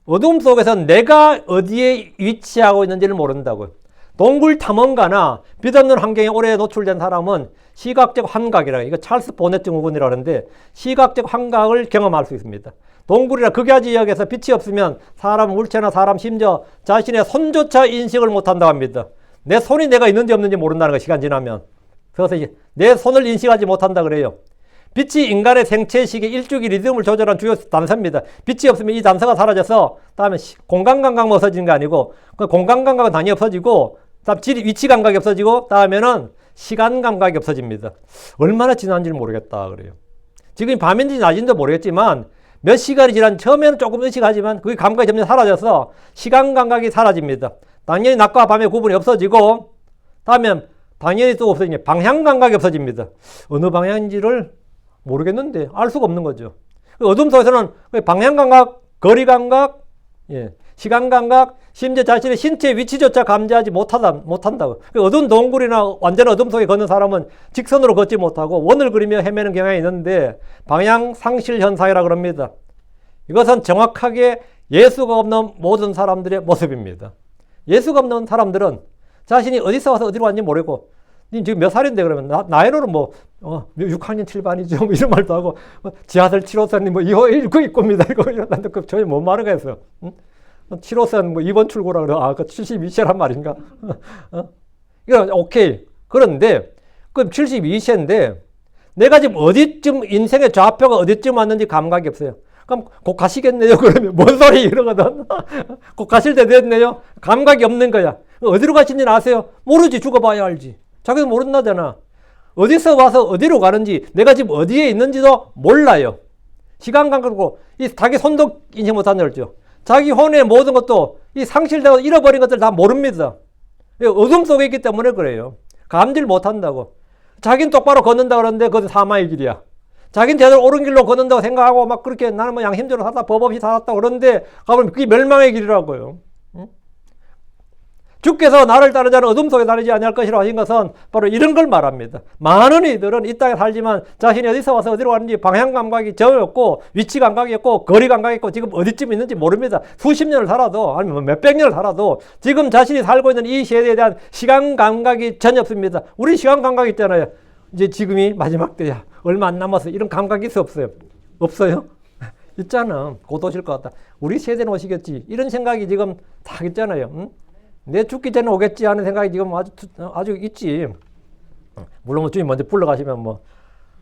어둠 속에서는 내가 어디에 위치하고 있는지를 모른다고. 동굴 탐험가나 빛없는 환경에 오래 노출된 사람은 시각적 환각이라, 이거 찰스 보넷 증후군이라는데 시각적 환각을 경험할 수 있습니다. 동굴이나 극야 지역에서 빛이 없으면 사람 물체나 사람 심지어 자신의 손조차 인식을 못한다고 합니다. 내 손이 내가 있는지 없는지 모른다는 거, 시간 지나면. 그래서 내 손을 인식하지 못한다 그래요. 빛이 인간의 생체식의 일주기 리듬을 조절한 주요 단서입니다. 빛이 없으면 이 단서가 사라져서 다음에 공간감각만 없어지는 게 아니고 그 공간감각은 당연히 없어지고 다음 위치 감각이 없어지고 다음에는 시간 감각이 없어집니다. 얼마나 지난지를 모르겠다 그래요. 지금 밤인지 낮인지 모르겠지만 몇 시간이 지난 처음에는 조금 의식하지만 그게 감각이 점점 사라져서 시간 감각이 사라집니다. 당연히 낮과 밤의 구분이 없어지고 다음에 당연히 또 없어지면 방향 감각이 없어집니다. 어느 방향인지를 모르겠는데 알 수가 없는 거죠. 어둠 속에서는 방향 감각, 거리 감각, 시간 감각, 심지어 자신의 신체 위치조차 감지하지 못한다고. 어두운 동굴이나 완전 어둠 속에 걷는 사람은 직선으로 걷지 못하고 원을 그리며 헤매는 경향이 있는데 방향 상실 현상이라고 합니다. 이것은 정확하게 예수가 없는 모든 사람들의 모습입니다. 예수가 없는 사람들은 자신이 어디서 와서 어디로 왔는지 모르고 님 지금 몇 살인데 그러면 나이로는 6학년 7반이죠 뭐 이런 말도 하고 지하철 7호선이 이거 입구입니다 이거 난데 그 저희 뭔 말을 했어. 응? 7호선 2번 출구라 그래. 그 72세란 말인가? 이거 오케이. 그런데 그럼 72세인데 내가 지금 어디쯤 인생의 좌표가 어디쯤 왔는지 감각이 없어요. 그럼 곧 가시겠네요. 그러면 뭔 소리 이러거든. 곧 가실 때 됐네요. 감각이 없는 거야. 어디로 가신지는 아세요? 모르지. 죽어봐야 알지. 자기도 모른다잖아. 어디서 와서 어디로 가는지 내가 지금 어디에 있는지도 몰라요. 시간 감각으로 이 자기 손도 인식 못한다 그랬죠. 자기 혼의 모든 것도 이 상실되고 잃어버린 것들 다 모릅니다. 어둠 속에 있기 때문에 그래요. 감지를 못한다고. 자기는 똑바로 걷는다 그러는데 그것은 사마의 길이야. 자기는 제대로 옳은 길로 걷는다고 생각하고 막 그렇게 나는 양심대로 살다 법 없이 살았다 그러는데 가보면 그게 멸망의 길이라고요. 주께서 나를 따르지 않은 어둠 속에 다니지 아니할 것이라 하신 것은 바로 이런 걸 말합니다. 많은 이들은 이 땅에 살지만 자신이 어디서 와서 어디로 가는지 방향 감각이 전혀 없고 위치 감각이 없고 거리 감각이 없고 지금 어디쯤 있는지 모릅니다. 수십 년을 살아도 아니면 몇백 년을 살아도 지금 자신이 살고 있는 이 세대에 대한 시간 감각이 전혀 없습니다. 우리 시간 감각이 있잖아요. 이제 지금이 마지막 때야. 얼마 안 남았어. 이런 감각이 있어 없어요? 없어요? 있잖아. 곧 오실 것 같다. 우리 세대는 오시겠지. 이런 생각이 지금 다 있잖아요. 응? 내 죽기 전에 오겠지 하는 생각이 지금 아주 있지. 물론 주님 먼저 불러가시면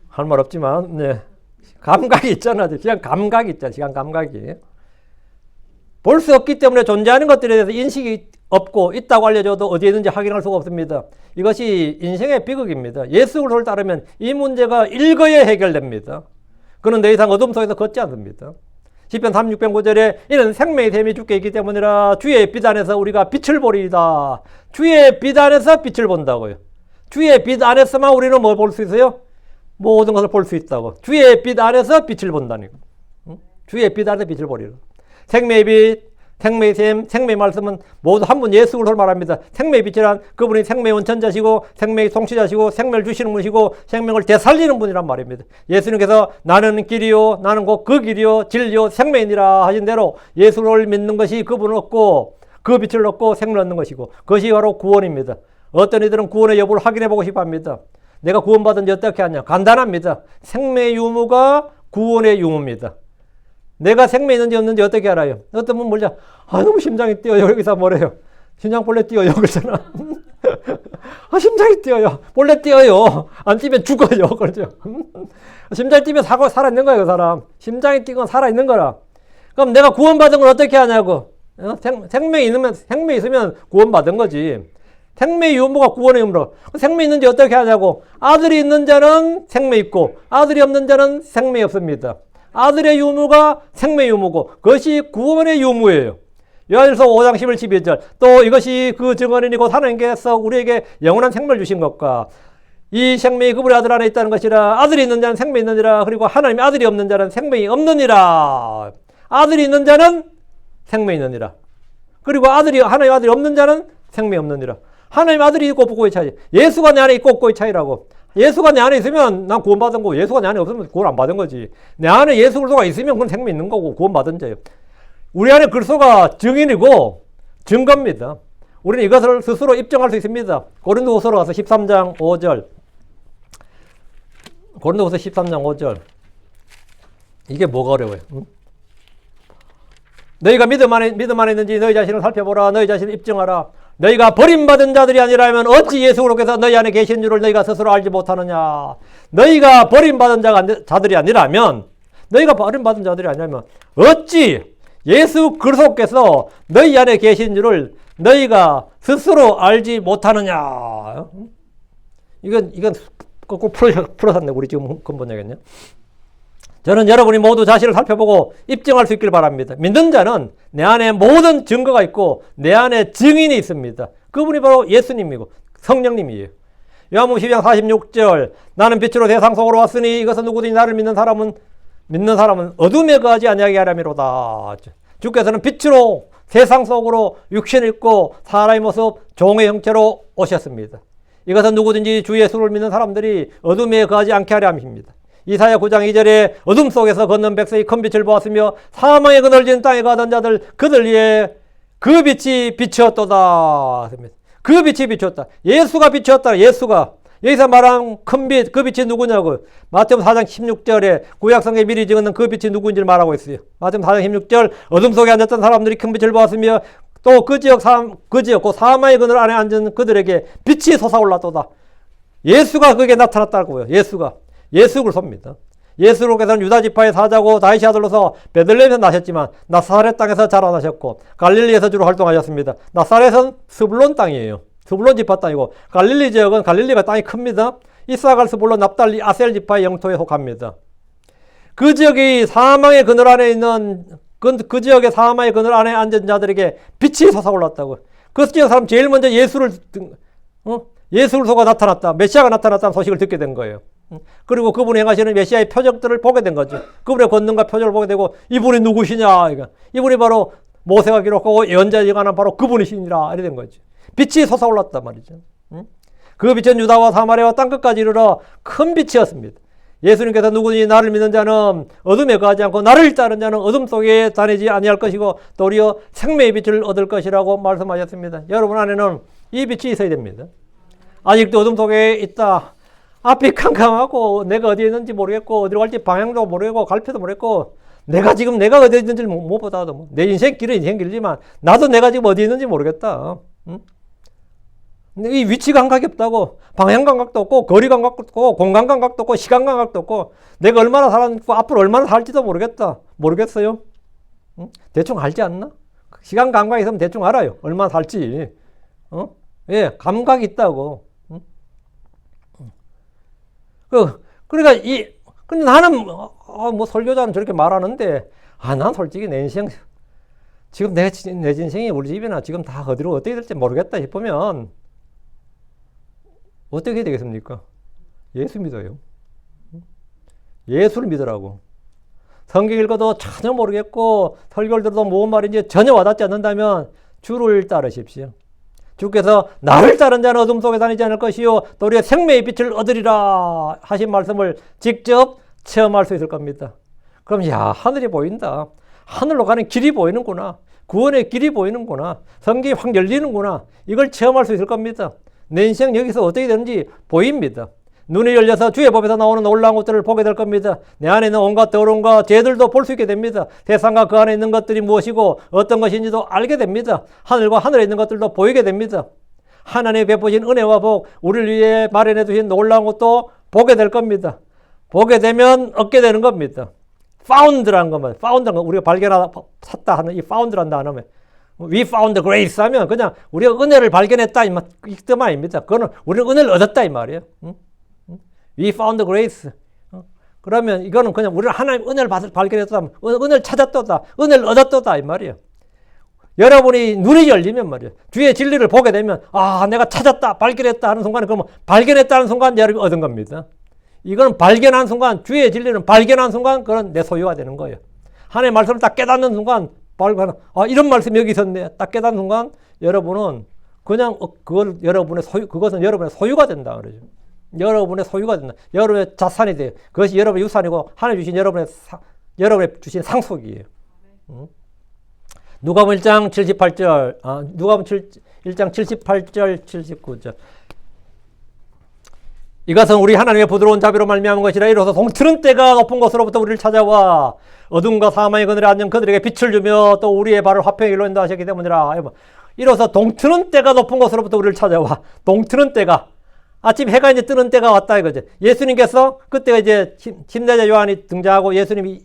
할 말 없지만, 네. 감각이 있잖아. 시간 감각이 있잖아. 시간 감각이. 볼 수 없기 때문에 존재하는 것들에 대해서 인식이 없고 있다고 알려줘도 어디에 있는지 확인할 수가 없습니다. 이것이 인생의 비극입니다. 예수를 따르면 이 문제가 일거에 해결됩니다. 그는 더 이상 어둠 속에서 걷지 않습니다. 시편 36편 9절에 이는 생명의 샘이 주께 있기 때문이라 주의 빛 안에서 우리가 빛을 보리이다. 주의 빛 안에서 빛을 본다고요. 주의 빛 안에서만 우리는 뭘 볼 수 있어요? 모든 것을 볼 수 있다고. 주의 빛 안에서 빛을 본다니까. 주의 빛 안에서 빛을 보리라. 생명의 빛, 생명의 샘, 생명의 말씀은 모두 한 분 예수 그리스도를 말합니다. 생명의 빛이란 그분이 생명의 원천자시고 생명의 통치자시고 생명을 주시는 분이시고 생명을 되살리는 분이란 말입니다. 예수님께서 나는 길이요 나는 곧 그 길이요 진리요 생명이니라 하신 대로 예수를 믿는 것이 그분을 얻고 그 빛을 얻고 생명을 얻는 것이고 그것이 바로 구원입니다. 어떤 이들은 구원의 여부를 확인해 보고 싶어 합니다. 내가 구원받은지 어떻게 하냐? 간단합니다. 생명의 유무가 구원의 유무입니다. 내가 생명이 있는지 없는지 어떻게 알아요? 어떤 분 몰라. 너무 심장이 뛰어요. 여기서 뭐래요? 심장 볼래 뛰어요. 그러잖아. 심장이 뛰어요. 볼래 뛰어요. 안 뛰면 죽어요. 그러죠. 심장이 뛰면 살아있는 거예요. 그 사람. 심장이 뛰건 살아있는 거라. 그럼 내가 구원받은 걸 어떻게 하냐고. 생명이 있으면 구원받은 거지. 생명의 유무가 구원의 유무로. 생명이 있는지 어떻게 하냐고. 아들이 있는 자는 생명이 있고 아들이 없는 자는 생명이 없습니다. 아들의 유무가 생명의 유무고 그것이 구원의 유무예요. 요한일서 5장 11, 12절 또 이것이 그 증언이니 곧 하나님께서 우리에게 영원한 생명을 주신 것과 이 생명이 그분의 아들 안에 있다는 것이라. 아들이 있는 자는 생명이 있느니라. 그리고 하나님의 아들이 없는 자는 생명이 없느니라. 아들이 있는 자는 생명이 있느니라. 그리고 하나님의 아들이 없는 자는 생명이 없느니라. 하나님의 아들이 있고 없고의 차이. 예수가 내 안에 있고 없고의 차이라고. 예수가 내 안에 있으면 난 구원받은 거고 예수가 내 안에 없으면 구원 안 받은 거지. 내 안에 예수 그리스도가 있으면 그건 생명이 있는 거고 구원받은 자예요. 우리 안에 그리스도가 증인이고 증거입니다. 우리는 이것을 스스로 입증할 수 있습니다. 고린도후서로 가서 13장 5절. 고린도후서 13장 5절. 이게 뭐가 어려워요? 응? 너희가 믿음 안에 있는지 너희 자신을 살펴보라. 너희 자신을 입증하라. 너희가 버림받은 자들이 아니라면 어찌 예수 그리스도께서 너희 안에 계신 줄을 너희가 스스로 알지 못하느냐. 너희가 버림받은 자들이 아니라면 어찌 예수 그리스도께서 너희 안에 계신 줄을 너희가 스스로 알지 못하느냐. 이건 꼭 풀어샀네. 우리 지금 근본적이겠냐. 저는 여러분이 모두 자신을 살펴보고 입증할 수 있길 바랍니다. 믿는 자는 내 안에 모든 증거가 있고 내 안에 증인이 있습니다. 그분이 바로 예수님이고 성령님이에요. 요한복음 12장 46절 나는 빛으로 세상 속으로 왔으니 이것은 누구든지 나를 믿는 사람은 어둠에 거하지 아니하게 하려미로다. 주께서는 빛으로 세상 속으로 육신을 입고 사람의 모습 종의 형체로 오셨습니다. 이것은 누구든지 주 예수를 믿는 사람들이 어둠에 거하지 않게 하려 함입니다. 이사야 9장 2절에 어둠 속에서 걷는 백성이 큰 빛을 보았으며 사망의 그늘진 땅에 가던 자들 그들 위에 그 빛이 비추었도다. 그 빛이 비추었다. 예수가 비추었다. 예수가. 여기서 말한 큰 빛, 그 빛이 누구냐고. 마태복음 4장 16절에 구약성경에 미리 적은 그 빛이 누구인지를 말하고 있어요. 마태복음 4장 16절 어둠 속에 앉았던 사람들이 큰 빛을 보았으며 또 그 지역, 그 사망의 그늘 안에 앉은 그들에게 빛이 솟아올랐도다. 예수가 그게 나타났다고요. 예수 그리스도입니다. 예수 그리스도께서는 유다 지파의 사자고 다윗의 아들로서 베들레헴에서 나셨지만 나사렛 땅에서 자라나셨고 갈릴리에서 주로 활동하셨습니다. 나사렛은 스불론 땅이에요. 스불론 지파 땅이고 갈릴리 지역은 갈릴리가 땅이 큽니다. 이사갈, 스불론, 납달리, 아셀 지파의 영토에 속합니다. 그 지역이 사망의 그늘 안에 있는 그 지역의 사망의 그늘 안에 앉은 자들에게 빛이 솟아올랐다고. 그 지역 사람 제일 먼저 예수를 속아 나타났다. 메시아가 나타났다는 소식을 듣게 된 거예요. 그리고 그분이 행하시는 메시아의 표적들을 보게 된 거죠. 그분의 권능과 표적을 보게 되고 이분이 누구시냐. 이분이 바로 모세가 기록하고 예언자에 관한 바로 그분이시니라. 이렇게 된 거죠. 빛이 솟아올랐단 말이죠. 그 빛은 유다와 사마리아와 땅끝까지 이르러 큰 빛이었습니다. 예수님께서 누구든지 나를 믿는 자는 어둠에 거하지 않고 나를 따르는 자는 어둠 속에 다니지 아니할 것이고 도리어 생명의 빛을 얻을 것이라고 말씀하셨습니다. 여러분 안에는 이 빛이 있어야 됩니다. 아직도 어둠 속에 있다. 앞이 캄캄하고 내가 어디에 있는지 모르겠고 어디로 갈지 방향도 모르겠고 갈피도 모르겠고 내가 어디에 있는지 무엇보다도 내 인생 길이지만 나도 내가 지금 어디에 있는지 모르겠다. 이 위치 감각이 없다고. 방향 감각도 없고 거리 감각도 없고 공간 감각도 없고 시간 감각도 없고 내가 얼마나 살았고 앞으로 얼마나 살지도 모르겠어요. 대충 알지 않나? 시간 감각이 있으면 대충 알아요. 얼마나 살지. 예, 감각이 있다고. 그러니까 근데 나는 뭐 설교자는 저렇게 말하는데 난 솔직히 내 인생 지금 내 인생이 우리 집이나 지금 다 어디로 어떻게 될지 모르겠다 싶으면 어떻게 해야 되겠습니까? 예수 믿어요. 예수를 믿으라고. 성경 읽어도 전혀 모르겠고 설교를 들어도 무슨 말인지 전혀 와닿지 않는다면 주를 따르십시오. 주께서 나를 따른 자는 어둠 속에 다니지 않을 것이요 도리어 생명의 빛을 얻으리라 하신 말씀을 직접 체험할 수 있을 겁니다. 그럼 하늘이 보인다. 하늘로 가는 길이 보이는구나. 구원의 길이 보이는구나. 성경이 확 열리는구나. 이걸 체험할 수 있을 겁니다. 내 인생 여기서 어떻게 되는지 보입니다. 눈이 열려서 주의 법에서 나오는 놀라운 것들을 보게 될 겁니다. 내 안에 있는 온갖 더러움과 죄들도 볼 수 있게 됩니다. 세상과 그 안에 있는 것들이 무엇이고 어떤 것인지도 알게 됩니다. 하늘과 하늘에 있는 것들도 보이게 됩니다. 하나님이 베푸신 은혜와 복, 우리를 위해 마련해 두신 놀라운 것도 보게 될 겁니다. 보게 되면 얻게 되는 겁니다. found라는 것만, found라는 건 우리가 찾다 하는 이 found라는 단어면 we found grace 하면 그냥 우리가 은혜를 발견했다 이 뜻 아닙니다. 그거는 우리는 은혜를 얻었다 이 말이에요. We found grace. 그러면 이거는 그냥 우리는 하나님 은혜를 발견했다, 은혜를 찾았다, 은혜를 얻었다 이 말이에요. 여러분이 눈이 열리면 말이에요. 주의 진리를 보게 되면 내가 찾았다, 발견했다 하는 순간에 그러면 발견했다는 순간 여러분이 얻은 겁니다. 이거는 발견한 순간, 주의 진리는 발견한 순간 그건 내 소유가 되는 거예요. 하나님의 말씀을 딱 깨닫는 순간 이런 말씀이 여기 있었네. 딱 깨닫는 순간 여러분은 그냥 그것은 여러분의 소유가 된다 그러죠. 여러분의 소유가 된다. 여러분의 자산이 돼요. 그것이 여러분의 유산이고 하나님 주신 여러분의 주신 상속이에요. 누가복음 1장 78절, 누가복음 1장 78절, 79절. 이것은 우리 하나님의 부드러운 자비로 말미암은 것이라. 이로써 동트는 때가 높은 곳으로부터 우리를 찾아와 어둠과 사망의 그늘에 앉은 그들에게 빛을 주며 또 우리의 발을 화평의 길로 인도하셨기 때문이라. 이로써 동트는 때가 높은 곳으로부터 우리를 찾아와. 동트는 때가, 아침 해가 이제 뜨는 때가 왔다 이거죠. 예수님께서 그때가 이제 침례자 요한이 등장하고 예수님이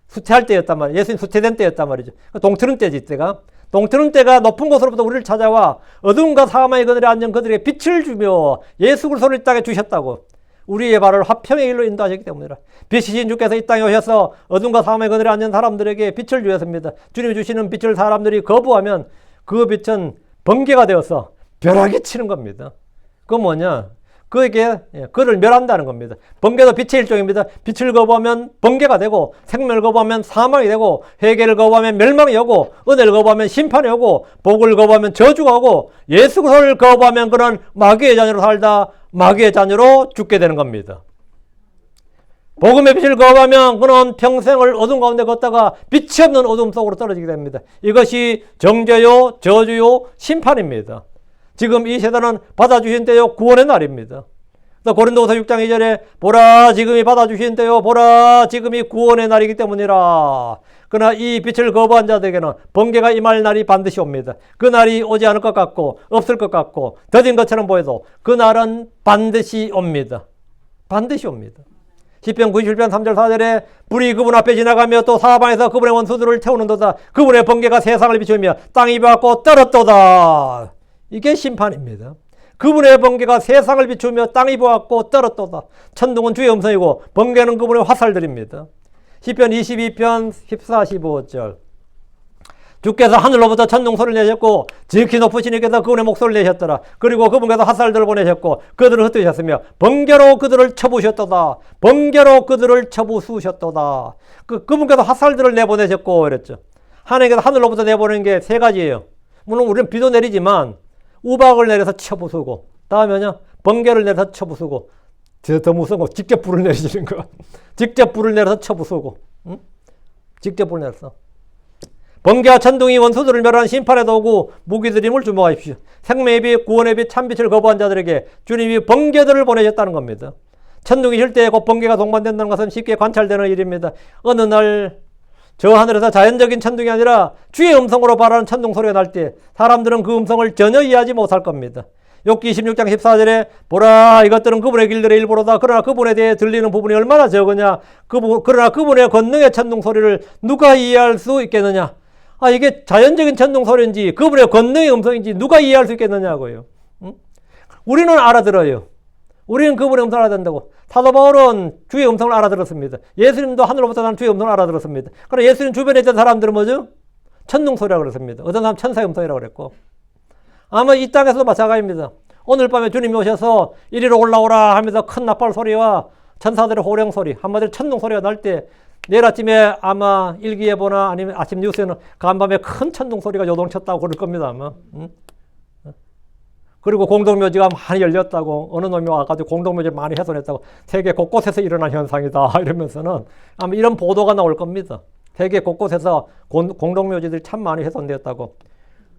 수태할 때였단 말이에요. 예수님 수태된 때였단 말이죠. 동트는 때지 때가. 동트는 때가 높은 곳으로부터 우리를 찾아와 어둠과 사망의 그늘에 앉은 그들에게 빛을 주며 예수 그리스도를 이 땅에 주셨다고. 우리의 발을 화평의 길로 인도하셨기 때문이라. 빛이신 주께서 이 땅에 오셔서 어둠과 사망의 그늘에 앉은 사람들에게 빛을 주셨습니다. 주님이 주시는 빛을 사람들이 거부하면 그 빛은 번개가 되어서 벼락이 치는 겁니다. 그건 뭐냐? 그에게 그를 멸한다는 겁니다. 번개도 빛의 일종입니다. 빛을 거부하면 번개가 되고, 생명을 거부하면 사망이 되고, 회개를 거부하면 멸망이 오고, 은혜를 거부하면 심판이 오고, 복을 거부하면 저주가 오고, 예수 그리스도를 거부하면 그는 마귀의 자녀로 살다 마귀의 자녀로 죽게 되는 겁니다. 복음의 빛을 거부하면 그는 평생을 어둠 가운데 걷다가 빛이 없는 어둠 속으로 떨어지게 됩니다. 이것이 정죄요, 저주요, 심판입니다. 지금 이 세대는 받아주신 때요, 구원의 날입니다. 고린도후서 6장 2절에 보라 지금이 받아주신 때요, 보라 지금이 구원의 날이기 때문이라. 그러나 이 빛을 거부한 자들에게는 번개가 임할 날이 반드시 옵니다. 그 날이 오지 않을 것 같고 없을 것 같고 더딘 것처럼 보여도 그 날은 반드시 옵니다. 반드시 옵니다. 시편 97편 3절 4절에 불이 그분 앞에 지나가며 또 사방에서 그분의 원수들을 태우는도다. 그분의 번개가 세상을 비추며 땅이 비와갖고 떨었도다. 이게 심판입니다. 그분의 번개가 세상을 비추며 땅이 부었고 떨었도다. 천둥은 주의 음성이고 번개는 그분의 화살들입니다. 시편 22편 14, 15절 주께서 하늘로부터 천둥 소리를 내셨고 지극히 높으신 이께서 그분의 목소리를 내셨더라. 그리고 그분께서 화살들을 보내셨고 그들을 흩으셨으며 번개로 그들을 쳐부셨도다. 번개로 그들을 쳐부수셨도다. 그분께서 화살들을 내보내셨고 이랬죠. 하나님께서 하늘로부터 내보내는 게 세 가지예요. 물론 우리는 비도 내리지만 우박을 내려서 쳐부수고, 다음에는요, 번개를 내려서 쳐부수고, 더 무서운 거, 직접 불을 내리시는 거. 직접 불을 내려서 쳐부수고, 응? 직접 불을 내려서. 번개와 천둥이 원수들을 멸하는 심판의 도구, 무기드림을 주목하십시오. 생명의 빛, 구원의 빛, 참빛을 거부한 자들에게 주님이 번개들을 보내셨다는 겁니다. 천둥이 칠 때 곧 번개가 동반된다는 것은 쉽게 관찰되는 일입니다. 어느 날, 저 하늘에서 자연적인 천둥이 아니라 주의 음성으로 발하는 천둥 소리가 날 때 사람들은 그 음성을 전혀 이해하지 못할 겁니다. 욥기 26장 14절에 보라 이것들은 그분의 길들의 일부로다. 그러나 그분에 대해 들리는 부분이 얼마나 적으냐. 그러나 그분의 권능의 천둥 소리를 누가 이해할 수 있겠느냐. 이게 자연적인 천둥 소리인지 그분의 권능의 음성인지 누가 이해할 수 있겠느냐고요. 응? 우리는 알아들어요. 우리는 그분의 음성을 알아듣는다고. 사도 바울은 주의 음성을 알아들었습니다. 예수님도 하늘로부터 나는 주의 음성을 알아들었습니다. 그러나 예수님 주변에 있던 사람들은 뭐죠? 천둥 소리라고 그랬습니다. 어떤 사람 천사의 음성이라고 그랬고. 아마 이 땅에서도 마찬가지입니다. 오늘 밤에 주님이 오셔서 이리로 올라오라 하면서 큰 나팔 소리와 천사들의 호령 소리, 한마디로 천둥 소리가 날 때 내일 아침에 아마 일기예보나 아니면 아침 뉴스에는 간밤에 큰 천둥 소리가 요동쳤다고 그럴 겁니다. 아마. 응? 그리고 공동묘지가 많이 열렸다고, 어느 놈이 와가지고 공동묘지를 많이 훼손했다고, 세계 곳곳에서 일어난 현상이다 이러면서는 아마 이런 보도가 나올 겁니다. 세계 곳곳에서 공동묘지들이 참 많이 훼손되었다고.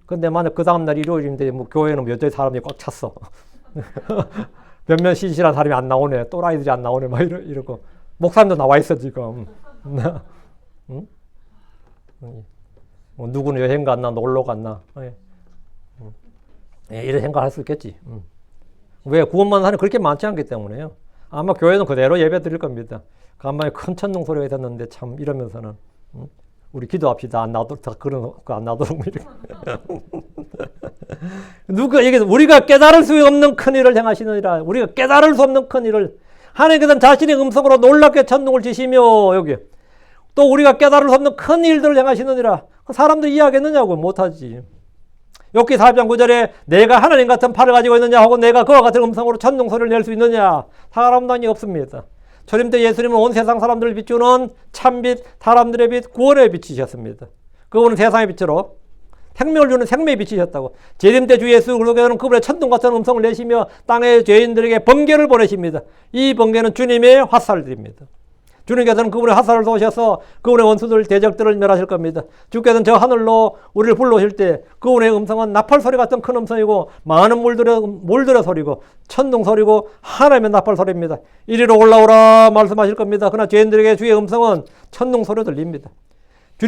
근데 만약 그 다음날 일요일인데 뭐 교회는 여전히 사람이 꽉 찼어. 몇몇 신실한 사람이 안 나오네, 또라이들이 안 나오네 막 이러고. 목사님도 나와 있어 지금. 응? 뭐 누구는 여행 갔나 놀러 갔나. 이런 생각할 수 있겠지. 왜? 구원만 하는 그렇게 많지 않기 때문에요. 아마 교회는 그대로 예배 드릴 겁니다. 간만에 큰 천둥 소리가 있었는데 참 이러면서는 우리 기도합시다. 안 나도록 그런 거 안 나도록 누가 이게 우리가 깨달을 수 없는 큰 일을 행하시느니라. 우리가 깨달을 수 없는 큰 일을 하나님께서는 자신의 음성으로 놀랍게 천둥을 치시며 여기 또 우리가 깨달을 수 없는 큰 일들을 행하시느니라. 사람들이 이해하겠느냐고 못하지. 욥기 4장 9절에 내가 하나님 같은 팔을 가지고 있느냐 하고 내가 그와 같은 음성으로 천둥 소리를 낼 수 있느냐. 사람단이 없습니다. 초림 때 예수님은 온 세상 사람들을 비추는 참빛, 사람들의 빛, 구원의 빛이셨습니다. 그분은 세상의 빛으로 생명을 주는 생명의 빛이셨다고. 재림 때 주 예수 그리스도께서는 그분의 천둥 같은 음성을 내시며 땅의 죄인들에게 번개를 보내십니다. 이 번개는 주님의 화살들입니다. 주님께서는 그분의 화살을 쏘셔서 그분의 원수들, 대적들을 멸하실 겁니다. 주께서는 저 하늘로 우리를 불러오실 때 그분의 음성은 나팔 소리 같은 큰 음성이고 많은 물들의 소리고 천둥 소리고 하나님의 나팔 소리입니다. 이리로 올라오라 말씀하실 겁니다. 그러나 죄인들에게 주의 음성은 천둥 소리로 들립니다.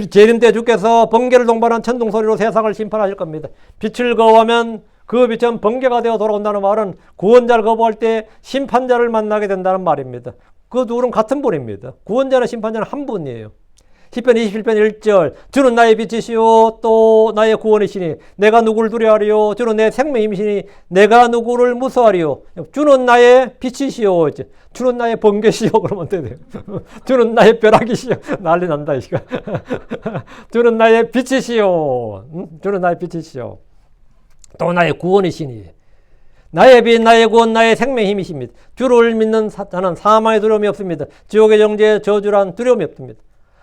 재림 때 주께서 번개를 동반한 천둥 소리로 세상을 심판하실 겁니다. 빛을 거부하면 그 빛은 번개가 되어 돌아온다는 말은 구원자를 거부할 때 심판자를 만나게 된다는 말입니다. 그 둘은 같은 분입니다. 구원자나 심판자는 한 분이에요. 시편 27편 1절 주는 나의 빛이시오 또 나의 구원이시니 내가 누구를 두려워하리요 주는 내 생명이시니 내가 누구를 무서워하리요 주는 나의 빛이시오 주는 나의 번개시오 그러면 돼요. 주는 나의 벼락이시오 난리 난다 이거. 주는 나의 빛이시오 주는 나의 빛이시오 또 나의 구원이시니 나의 빛, 나의 구원, 나의 생명의 힘이십니다. 주를 믿는 자는 사망의 두려움이 없습니다. 지옥의 정죄, 저주란 두려움이 없습니다.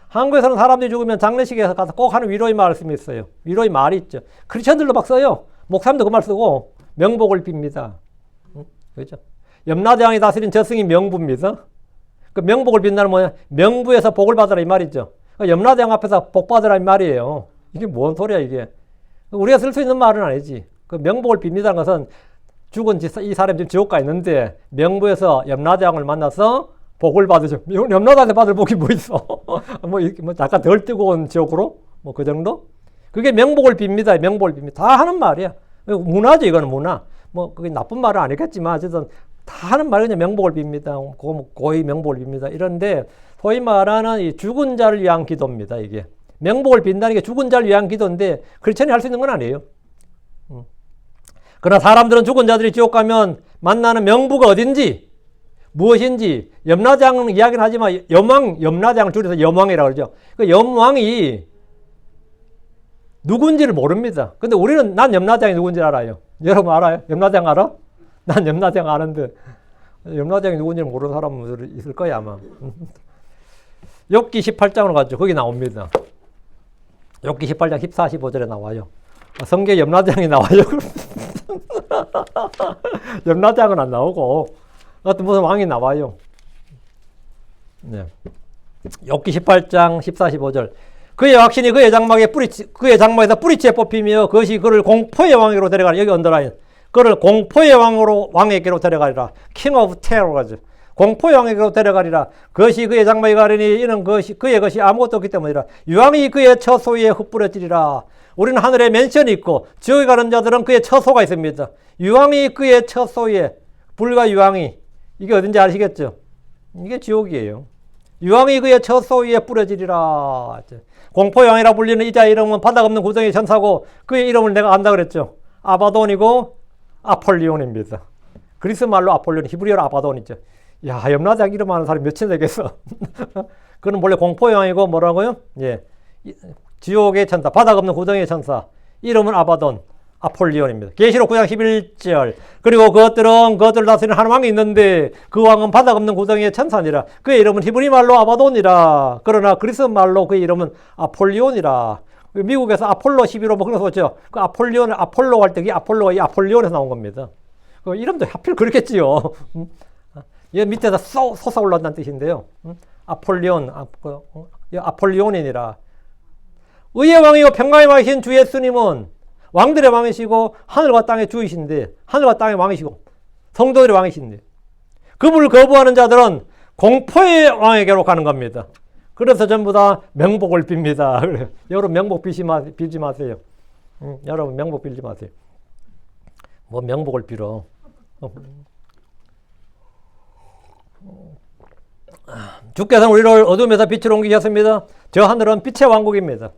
한국에서는 사람들이 죽으면 장례식에 가서 꼭 하는 위로의 말씀이 있어요. 위로의 말이 있죠. 크리스천들도 막 써요. 목사님도 그 말 쓰고 명복을 빕니다. 그렇죠? 염라대왕이 다스린 저승이 명부입니다. 그 명복을 빈다는 뭐냐? 명부에서 복을 받으라 이 말이죠. 염라대왕 앞에서 복 받으라 이 말이에요. 이게 뭔 소리야 이게? 우리가 쓸 수 있는 말은 아니지. 그 명복을 빕니다는 것은 죽은 이 사람이 지금 지옥 가 있는데 명부에서 염라대왕을 만나서 복을 받으죠. 염라대왕한테 받을 복이 뭐 있어? 뭐 잠깐 덜 뜨거운 지옥으로? 뭐 그 정도? 그게 명복을 빕니다. 명복을 빕니다. 다 하는 말이야. 문화죠, 이거는 문화. 뭐 그게 나쁜 말은 아니겠지만 어쨌든 다 하는 말이 그냥 명복을 빕니다. 고의 명복을 빕니다. 이런데 소위 말하는 이 죽은 자를 위한 기도입니다. 이게 명복을 빈다는 게 죽은 자를 위한 기도인데 크리스천이 할 수 있는 건 아니에요. 그러나 사람들은 죽은 자들이 지옥 가면 만나는 명부가 어딘지 무엇인지 염라대왕은 이야기는 하지만 염라대왕을 줄여서 염왕이라고 그러죠. 그 염왕이 누군지를 모릅니다. 근데 우리는 난 염라대왕이 누군지 알아요. 여러분 알아요? 염라대왕 알아? 난 염라대왕 아는데 염라대왕이 누군지 모르는 사람은 있을 거야 아마. 욥기 18장으로 가죠. 거기 나옵니다. 욥기 18장 14, 15절에 나와요. 성경에 염라대왕이 나와요. 염라대왕은 안 나오고 어떤 무슨 왕이 나와요. 네. 욥기 18장 14, 15절 그의 확신이 그의 장막에서 뿌리치에 뽑히며 그것이 그를 공포의 왕에게로 데려가라. 여기 언더라인. 그를 공포의 왕에게로 데려가리라. King of Terror가죠. 공포의 왕에게로 데려가리라. 그것이 그의 장막에 가리니 이는 그의 것이 아무것도 없기 때문이라. 유황이 그의 처소에 흩뿌려지리라. 우리는 하늘에 맨션이 있고 지옥에 가는 자들은 그의 처소가 있습니다. 유황이 그의 처소에 불과 유황이 이게 어딘지 아시겠죠? 이게 지옥이에요. 유황이 그의 처소에 뿌려지리라. 공포의 왕이라 불리는 이자의 이름은 바닥 없는 구덩이의 천사고 그의 이름을 내가 안다 그랬죠. 아바돈이고 아폴리온입니다. 그리스 말로 아폴리온, 히브리어로 아바돈이죠. 야, 염라대왕 이름 아는 사람이 몇천 되겠어. 그는 원래 공포의 왕이고 뭐라고요? 예. 지옥의 천사, 바닥 없는 구덩이의 천사. 이름은 아바돈, 아폴리온입니다. 계시록 9장 11절. 그리고 그것들을 다스리는 한 왕이 있는데 그 왕은 바닥 없는 구덩이의 천사니라. 그의 이름은 히브리 말로 아바돈이라. 그러나 그리스 말로 그의 이름은 아폴리온이라. 미국에서 아폴로 11호 뭐 그런 거 썼죠. 그 아폴로 할 때 이 아폴로가 이 아폴리온에서 나온 겁니다. 그 이름도 하필 그렇겠지요. 얘 밑에다 솟아올랐다는 뜻인데요. 아폴리온, 아폴리온이니라. 의의 왕이요 평강의 왕이신 주 예수님은 왕들의 왕이시고 하늘과 땅의 주이신데 하늘과 땅의 왕이시고 성도들의 왕이신데 그분을 거부하는 자들은 공포의 왕에게로 가는 겁니다. 그래서 전부 다 명복을 빕니다. 여러분 명복 빌지 마세요. 여러분 명복 빌지 마세요. 뭐 명복을 빌어. 주께서는 우리를 어둠에서 빛으로 옮기셨습니다. 저 하늘은 빛의 왕국입니다.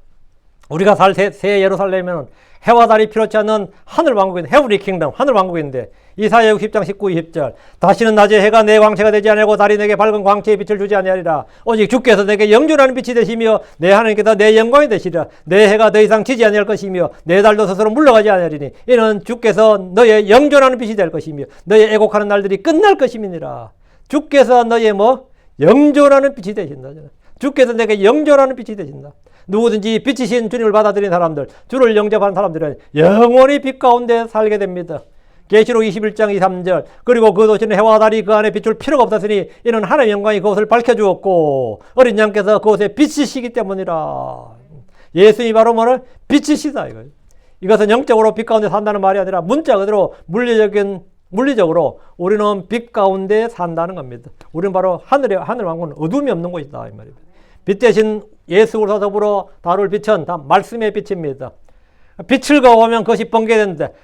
우리가 살 새 예루살렘에는 해와 달이 필요치 않는 하늘 왕국인데 헤브리 킹덤 하늘 왕국인데 이사야 60장 19, 20절 다시는 낮에 해가 내 광채가 되지 아니하고 달이 내게 밝은 광채의 빛을 주지 아니하리라. 오직 주께서 내게 영존하는 빛이 되시며 내 하나님께서 내 영광이 되시리라. 내 해가 더 이상 지지 아니할 것이며 내 달도 스스로 물러가지 아니하리니 이는 주께서 너의 영존하는 빛이 될 것이며 너의 애곡하는 날들이 끝날 것임이니라. 주께서 너의 영존하는 빛이 되신다. 주께서 내게 영존하는 빛이 되신다. 누구든지 빛이신 주님을 받아들인 사람들, 주를 영접하는 사람들은 영원히 빛 가운데 살게 됩니다. 계시록 21장 2, 3절 그리고 그 도시는 해와 달이 그 안에 비출 필요가 없었으니 이는 하나님의 영광이 그것을 밝혀주었고 어린 양께서 그것에 빛이시기 때문이라. 예수님이 바로 빛이시다. 이것은 영적으로 빛 가운데 산다는 말이 아니라 문자 그대로 물리적으로 우리는 빛 가운데 산다는 겁니다. 우리는 바로 하늘 왕국은 어둠이 없는 곳이다 이 말입니다. 빛 대신 예수와 더불어 다룰 빛은 다 말씀의 빛입니다. 빛을 거부하면 그것이 번개되는데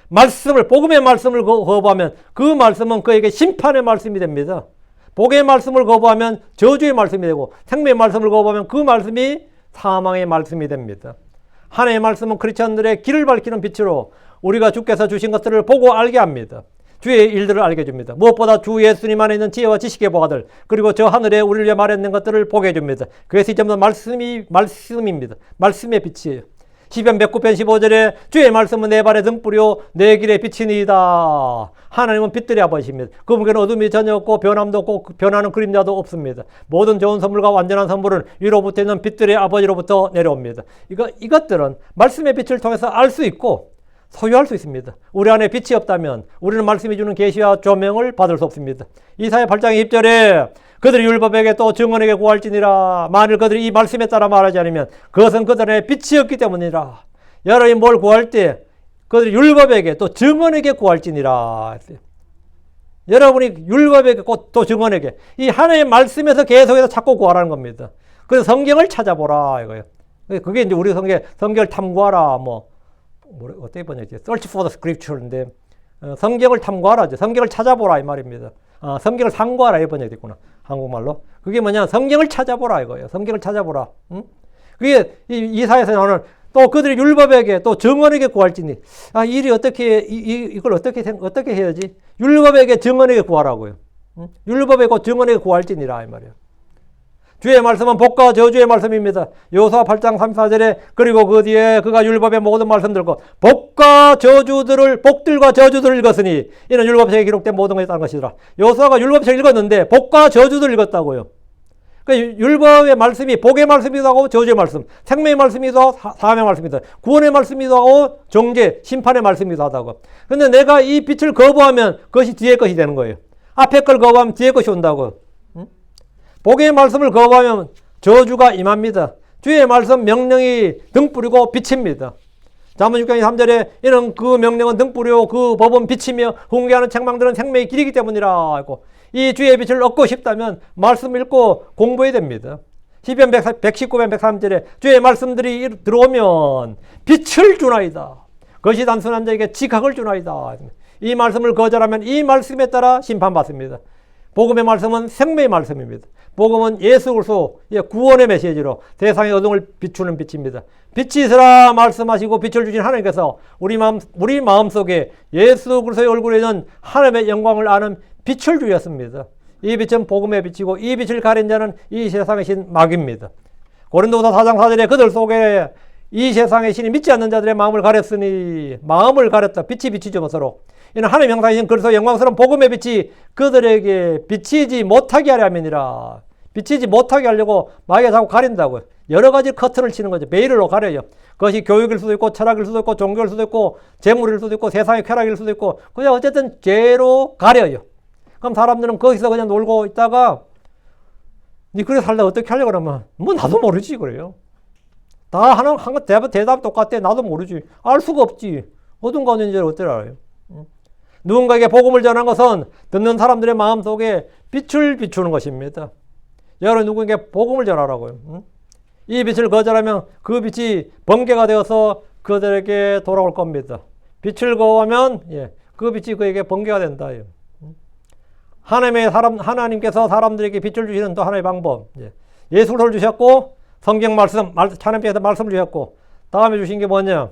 복음의 말씀을 거부하면 그 말씀은 그에게 심판의 말씀이 됩니다. 복의 말씀을 거부하면 저주의 말씀이 되고 생명의 말씀을 거부하면 그 말씀이 사망의 말씀이 됩니다. 하나님의 말씀은 크리스천들의 길을 밝히는 빛으로 우리가 주께서 주신 것들을 보고 알게 합니다. 주의 일들을 알게 해줍니다. 무엇보다 주 예수님 안에 있는 지혜와 지식의 보화들, 그리고 저 하늘에 우리를 위해 말했는 것들을 보게 해줍니다. 그것이 전부 말씀입니다. 말씀의 빛이에요. 시편 109편 15절에 주의 말씀은 내 발의 등불이요 내 길의 빛이니이다. 하나님은 빛들의 아버지입니다. 그분께는 어둠이 전혀 없고 변함도 없고 변하는 그림자도 없습니다. 모든 좋은 선물과 완전한 선물은 위로부터 있는 빛들의 아버지로부터 내려옵니다. 이것들은 말씀의 빛을 통해서 알 수 있고 소유할 수 있습니다. 우리 안에 빛이 없다면 우리는 말씀이 주는 계시와 조명을 받을 수 없습니다. 이사야 8장 20절에 그들이 율법에게 또 증언에게 구할지니라. 만일 그들이 이 말씀에 따라 말하지 않으면 그것은 그들의 빛이 없기 때문이라. 여러분이 뭘 구할 때 그들이 율법에게 또 증언에게 구할지니라. 여러분이 율법에게 또 증언에게 이 하나님의 말씀에서 계속해서 찾고 구하라는 겁니다. 그래서 성경을 찾아보라 이거예요. 그게 이제 우리 성경을 탐구하라 어떻게 번역이지? Search for the Scripture인데 성경을 탐구하라, 성경을 찾아보라 이 말입니다. 성경을 상고하라 이 번역이 됐구나 한국말로. 그게 뭐냐? 성경을 찾아보라 이거예요. 성경을 찾아보라. 응? 그게 이사야에서 나오는 또 그들이 율법에게 또 증언에게 구할지니 일이 어떻게 이걸 어떻게 해야지? 율법에게 증언에게 구하라고요. 응? 율법에게 증언에게 구할지니라 이 말이에요. 주의 말씀은 복과 저주의 말씀입니다. 여호수아 8장 34절에 그리고 그 뒤에 그가 율법의 모든 말씀들과 복과 저주들을 복들과 저주들을 읽었으니 이는 율법책에 기록된 모든 것이 있다는 것이더라. 여호수아가 율법책을 읽었는데 복과 저주들을 읽었다고요. 그러니까 율법의 말씀이 복의 말씀이기도 하고 저주의 말씀, 생명의 말씀이기도 하고 사함의 말씀이기도 하고 구원의 말씀이기도 하고 정죄, 심판의 말씀이기도 하다고. 그런데 내가 이 빛을 거부하면 그것이 뒤에 것이 되는 거예요. 앞에 걸 거부하면 뒤에 것이 온다고. 복의 말씀을 거부하면 저주가 임합니다. 주의 말씀 명령이 등불이고 빛입니다. 잠언 6장 3절에 이는 그 명령은 등불이요 그 법은 빛이며 훈계하는 책망들은 생명의 길이기 때문이라 하고, 이 주의 빛을 얻고 싶다면 말씀 읽고 공부해야 됩니다. 시편 119편 103절에 주의 말씀들이 들어오면 빛을 주나이다. 그것이 단순한 자에게 지각을 주나이다. 이 말씀을 거절하면 이 말씀에 따라 심판받습니다. 복음의 말씀은 생명의 말씀입니다. 복음은 예수 그리스도 구원의 메시지로 세상의 어둠을 비추는 빛입니다. 빛이 있으라 말씀하시고 빛을 주신 하나님께서 우리 마음속에 예수 그리스도의 얼굴에 있는 하나님의 영광을 아는 빛을 주셨습니다. 이 빛은 복음의 빛이고 이 빛을 가린 자는 이 세상의 신 마귀입니다. 고린도후서 4장 4절에 그들 속에 이 세상의 신이 믿지 않는 자들의 마음을 가렸으니, 마음을 가렸다. 빛이 비치죠 서로. 이는 하나님 형상이신 그리스도의 영광스러운 복음의 빛이 그들에게 비치지 못하게 하려 함이니라. 비치지 못하게 하려고 마귀가 자꾸 가린다고요. 여러 가지 커튼을 치는 거죠. 베일로 가려요. 그것이 교육일 수도 있고 철학일 수도 있고 종교일 수도 있고 재물일 수도 있고 세상의 쾌락일 수도 있고 그냥 어쨌든 죄로 가려요. 그럼 사람들은 거기서 그냥 놀고 있다가 니 그래 살다 어떻게 하려고 그러면 뭐 나도 모르지 그래요. 다 하나 대답 똑같아. 나도 모르지. 알 수가 없지. 어떤 가운데인지를 어떻게 알아요? 누군가에게 복음을 전한 것은 듣는 사람들의 마음속에 빛을 비추는 것입니다. 여러분 누구에게 복음을 전하라고요. 이 빛을 거절하면 그 빛이 번개가 되어서 그들에게 돌아올 겁니다. 빛을 거부하면 그 빛이 그에게 번개가 된다. 하나님께서 사람들에게 빛을 주시는 또 하나의 방법. 예수를 주셨고 성경 말씀, 하나님께서 말씀을 주셨고 다음에 주신 게 뭐냐?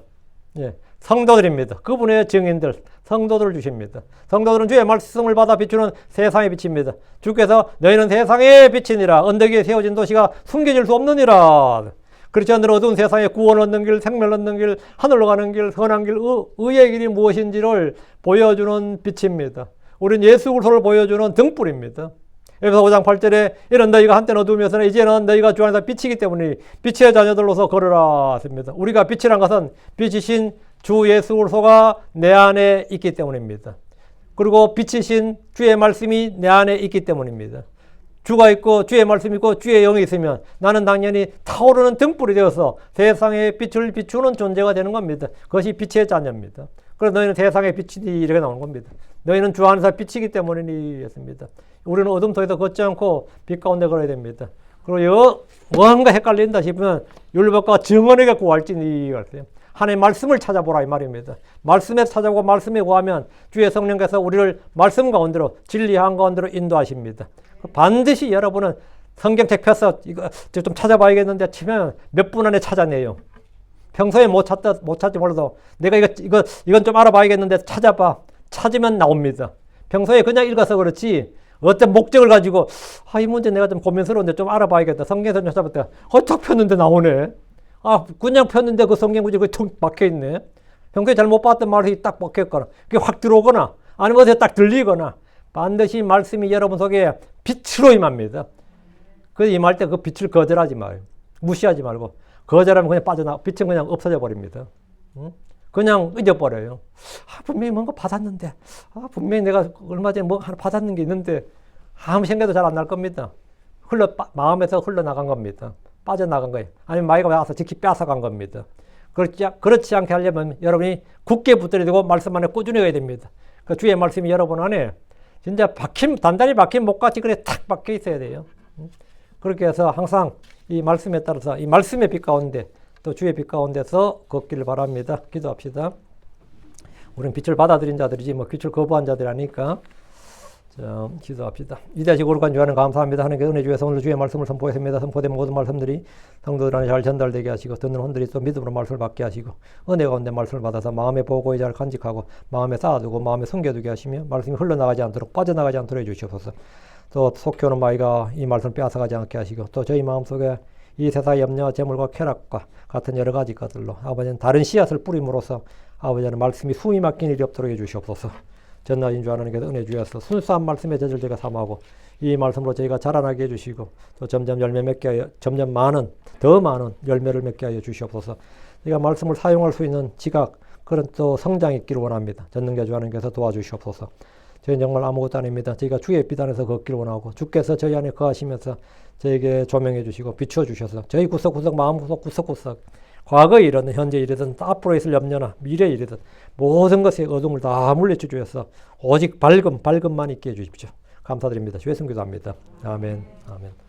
성도들입니다. 그분의 증인들, 성도들을 주십니다. 성도들은 주의 말씀을 받아 비추는 세상의 빛입니다. 주께서 너희는 세상의 빛이니라. 언덕 위에 세워진 도시가 숨겨질 수 없느니라. 그리스도인들은 어두운 세상에 구원 얻는 길, 생명을 얻는 길, 하늘로 가는 길, 선한 길, 의의 길이 무엇인지를 보여주는 빛입니다. 우리는 예수 그리스도를 보여주는 등불입니다. 에베소 5장 8절에 이런 너희가 한때는 어두움이었으나 이제는 너희가 주 안에서 빛이기 때문에 빛의 자녀들로서 걸으라 했습니다. 우리가 빛이란 것은 빛이신 주 예수 그리스도가 내 안에 있기 때문입니다. 그리고 빛이신 주의 말씀이 내 안에 있기 때문입니다. 주가 있고 주의 말씀이 있고 주의 영이 있으면 나는 당연히 타오르는 등불이 되어서 세상의 빛을 비추는 존재가 되는 겁니다. 그것이 빛의 자녀입니다. 그래서 너희는 세상의 빛이니 이렇게 나오는 겁니다. 너희는 주 안에서 빛이기 때문이니 했습니다. 우리는 어둠 속에서 걷지 않고 빛 가운데 걸어야 됩니다. 그리고 뭔가 헷갈린다 싶으면 율법과 증언에게 구할지니 그랬어요. 하나님의 말씀을 찾아보라 이 말입니다. 말씀에 찾아보고 말씀에 구하면 주의 성령께서 우리를 말씀 가운데로 진리 한가운데로 인도하십니다. 반드시 여러분은 성경책 펴서 이거 좀 찾아봐야겠는데 치면 몇 분 안에 찾아내요. 평소에 못 찾지 몰라도 내가 이건 좀 알아봐야겠는데 찾아봐. 찾으면 나옵니다. 평소에 그냥 읽어서 그렇지 어떤 목적을 가지고 이 문제 내가 좀 고민스러운데 좀 알아봐야겠다. 성경에서 좀 찾아봤다. 탁 폈는데 나오네. 그냥 폈는데 그 성경 구절이 툭 박혀있네. 평소에 잘못 봤던 말이 딱 박혀있거나 그게 확 들어오거나 아니면 어디서 딱 들리거나 반드시 말씀이 여러분 속에 빛으로 임합니다. 그래서 임할 때 그 빛을 거절하지 마요. 무시하지 말고 거절하면 그냥 빛은 그냥 없어져 버립니다. 그냥 잊어버려요. 분명히 뭔가 받았는데 분명히 내가 얼마 전에 뭐 하나 받았는 게 있는데 아무 생각도 잘 안 날 겁니다. 마음에서 흘러나간 겁니다. 빠져나간 거예요. 아니면 마귀가 와서 직히 뺏어간 겁니다. 그렇지 않게 하려면 여러분이 굳게 붙들어야 되고 말씀 안에 꾸준히 해야 됩니다. 그 주의 말씀이 여러분 안에 진짜 단단히 박힌 목같이 그래 탁 박혀 있어야 돼요. 그렇게 해서 항상 이 말씀에 따라서 이 말씀의 빛 가운데 또 주의 빛 가운데서 걷기를 바랍니다. 기도합시다. 우리는 빛을 받아들인 자들이지 뭐 빛을 거부한 자들이 아니까. 자, 기도합시다. 이대하시고 거룩한 주하는 감사합니다. 하나님께 은혜 주에서 오늘 주의 말씀을 선포했습니다. 선포된 모든 말씀들이 성도들 안에 잘 전달되게 하시고 듣는 혼들이 또 믿음으로 말씀을 받게 하시고 은혜 가운데 말씀을 받아서 마음의 보고에 잘 간직하고 마음에 쌓아두고 마음에 숨겨두게 하시며 말씀이 흘러나가지 않도록 빠져나가지 않도록 해주시옵소서. 또 속혀오는 마귀가 이 말씀을 빼앗아가지 않게 하시고 또 저희 마음속에 이 세상의 염려와 재물과 쾌락과 같은 여러 가지 것들로 아버지는 다른 씨앗을 뿌림으로써 아버지는 말씀이 숨이 막힌 일이 없도록 해주시옵소서. 전나신 주 하나님께서 은혜 주셔서 순수한 말씀의 젖을 저희가 삼하고 이 말씀으로 저희가 자라나게 해주시고 또 점점 열매 맺게 하여 점점 더 많은 열매를 맺게 하여 주시옵소서. 저희가 말씀을 사용할 수 있는 지각 그런 또 성장이 있기를 원합니다. 전능자 주 하나님께서 도와주시옵소서. 저희는 정말 아무것도 아닙니다. 저희가 주의 빛 안에서 걷기를 원하고 주께서 저희 안에 거하시면서 저에게 조명해 주시고 비추어 주셔서 저희 구석구석 마음구석 구석구석 과거의 일이든 현재 일이든 앞으로 있을 염려나 미래의 일이든 모든 것의 어둠을 다 물리쳐 주셔서 오직 밝음만 있게 해 주십시오. 감사드립니다. 주의 성기도합니다. 아멘. 아멘.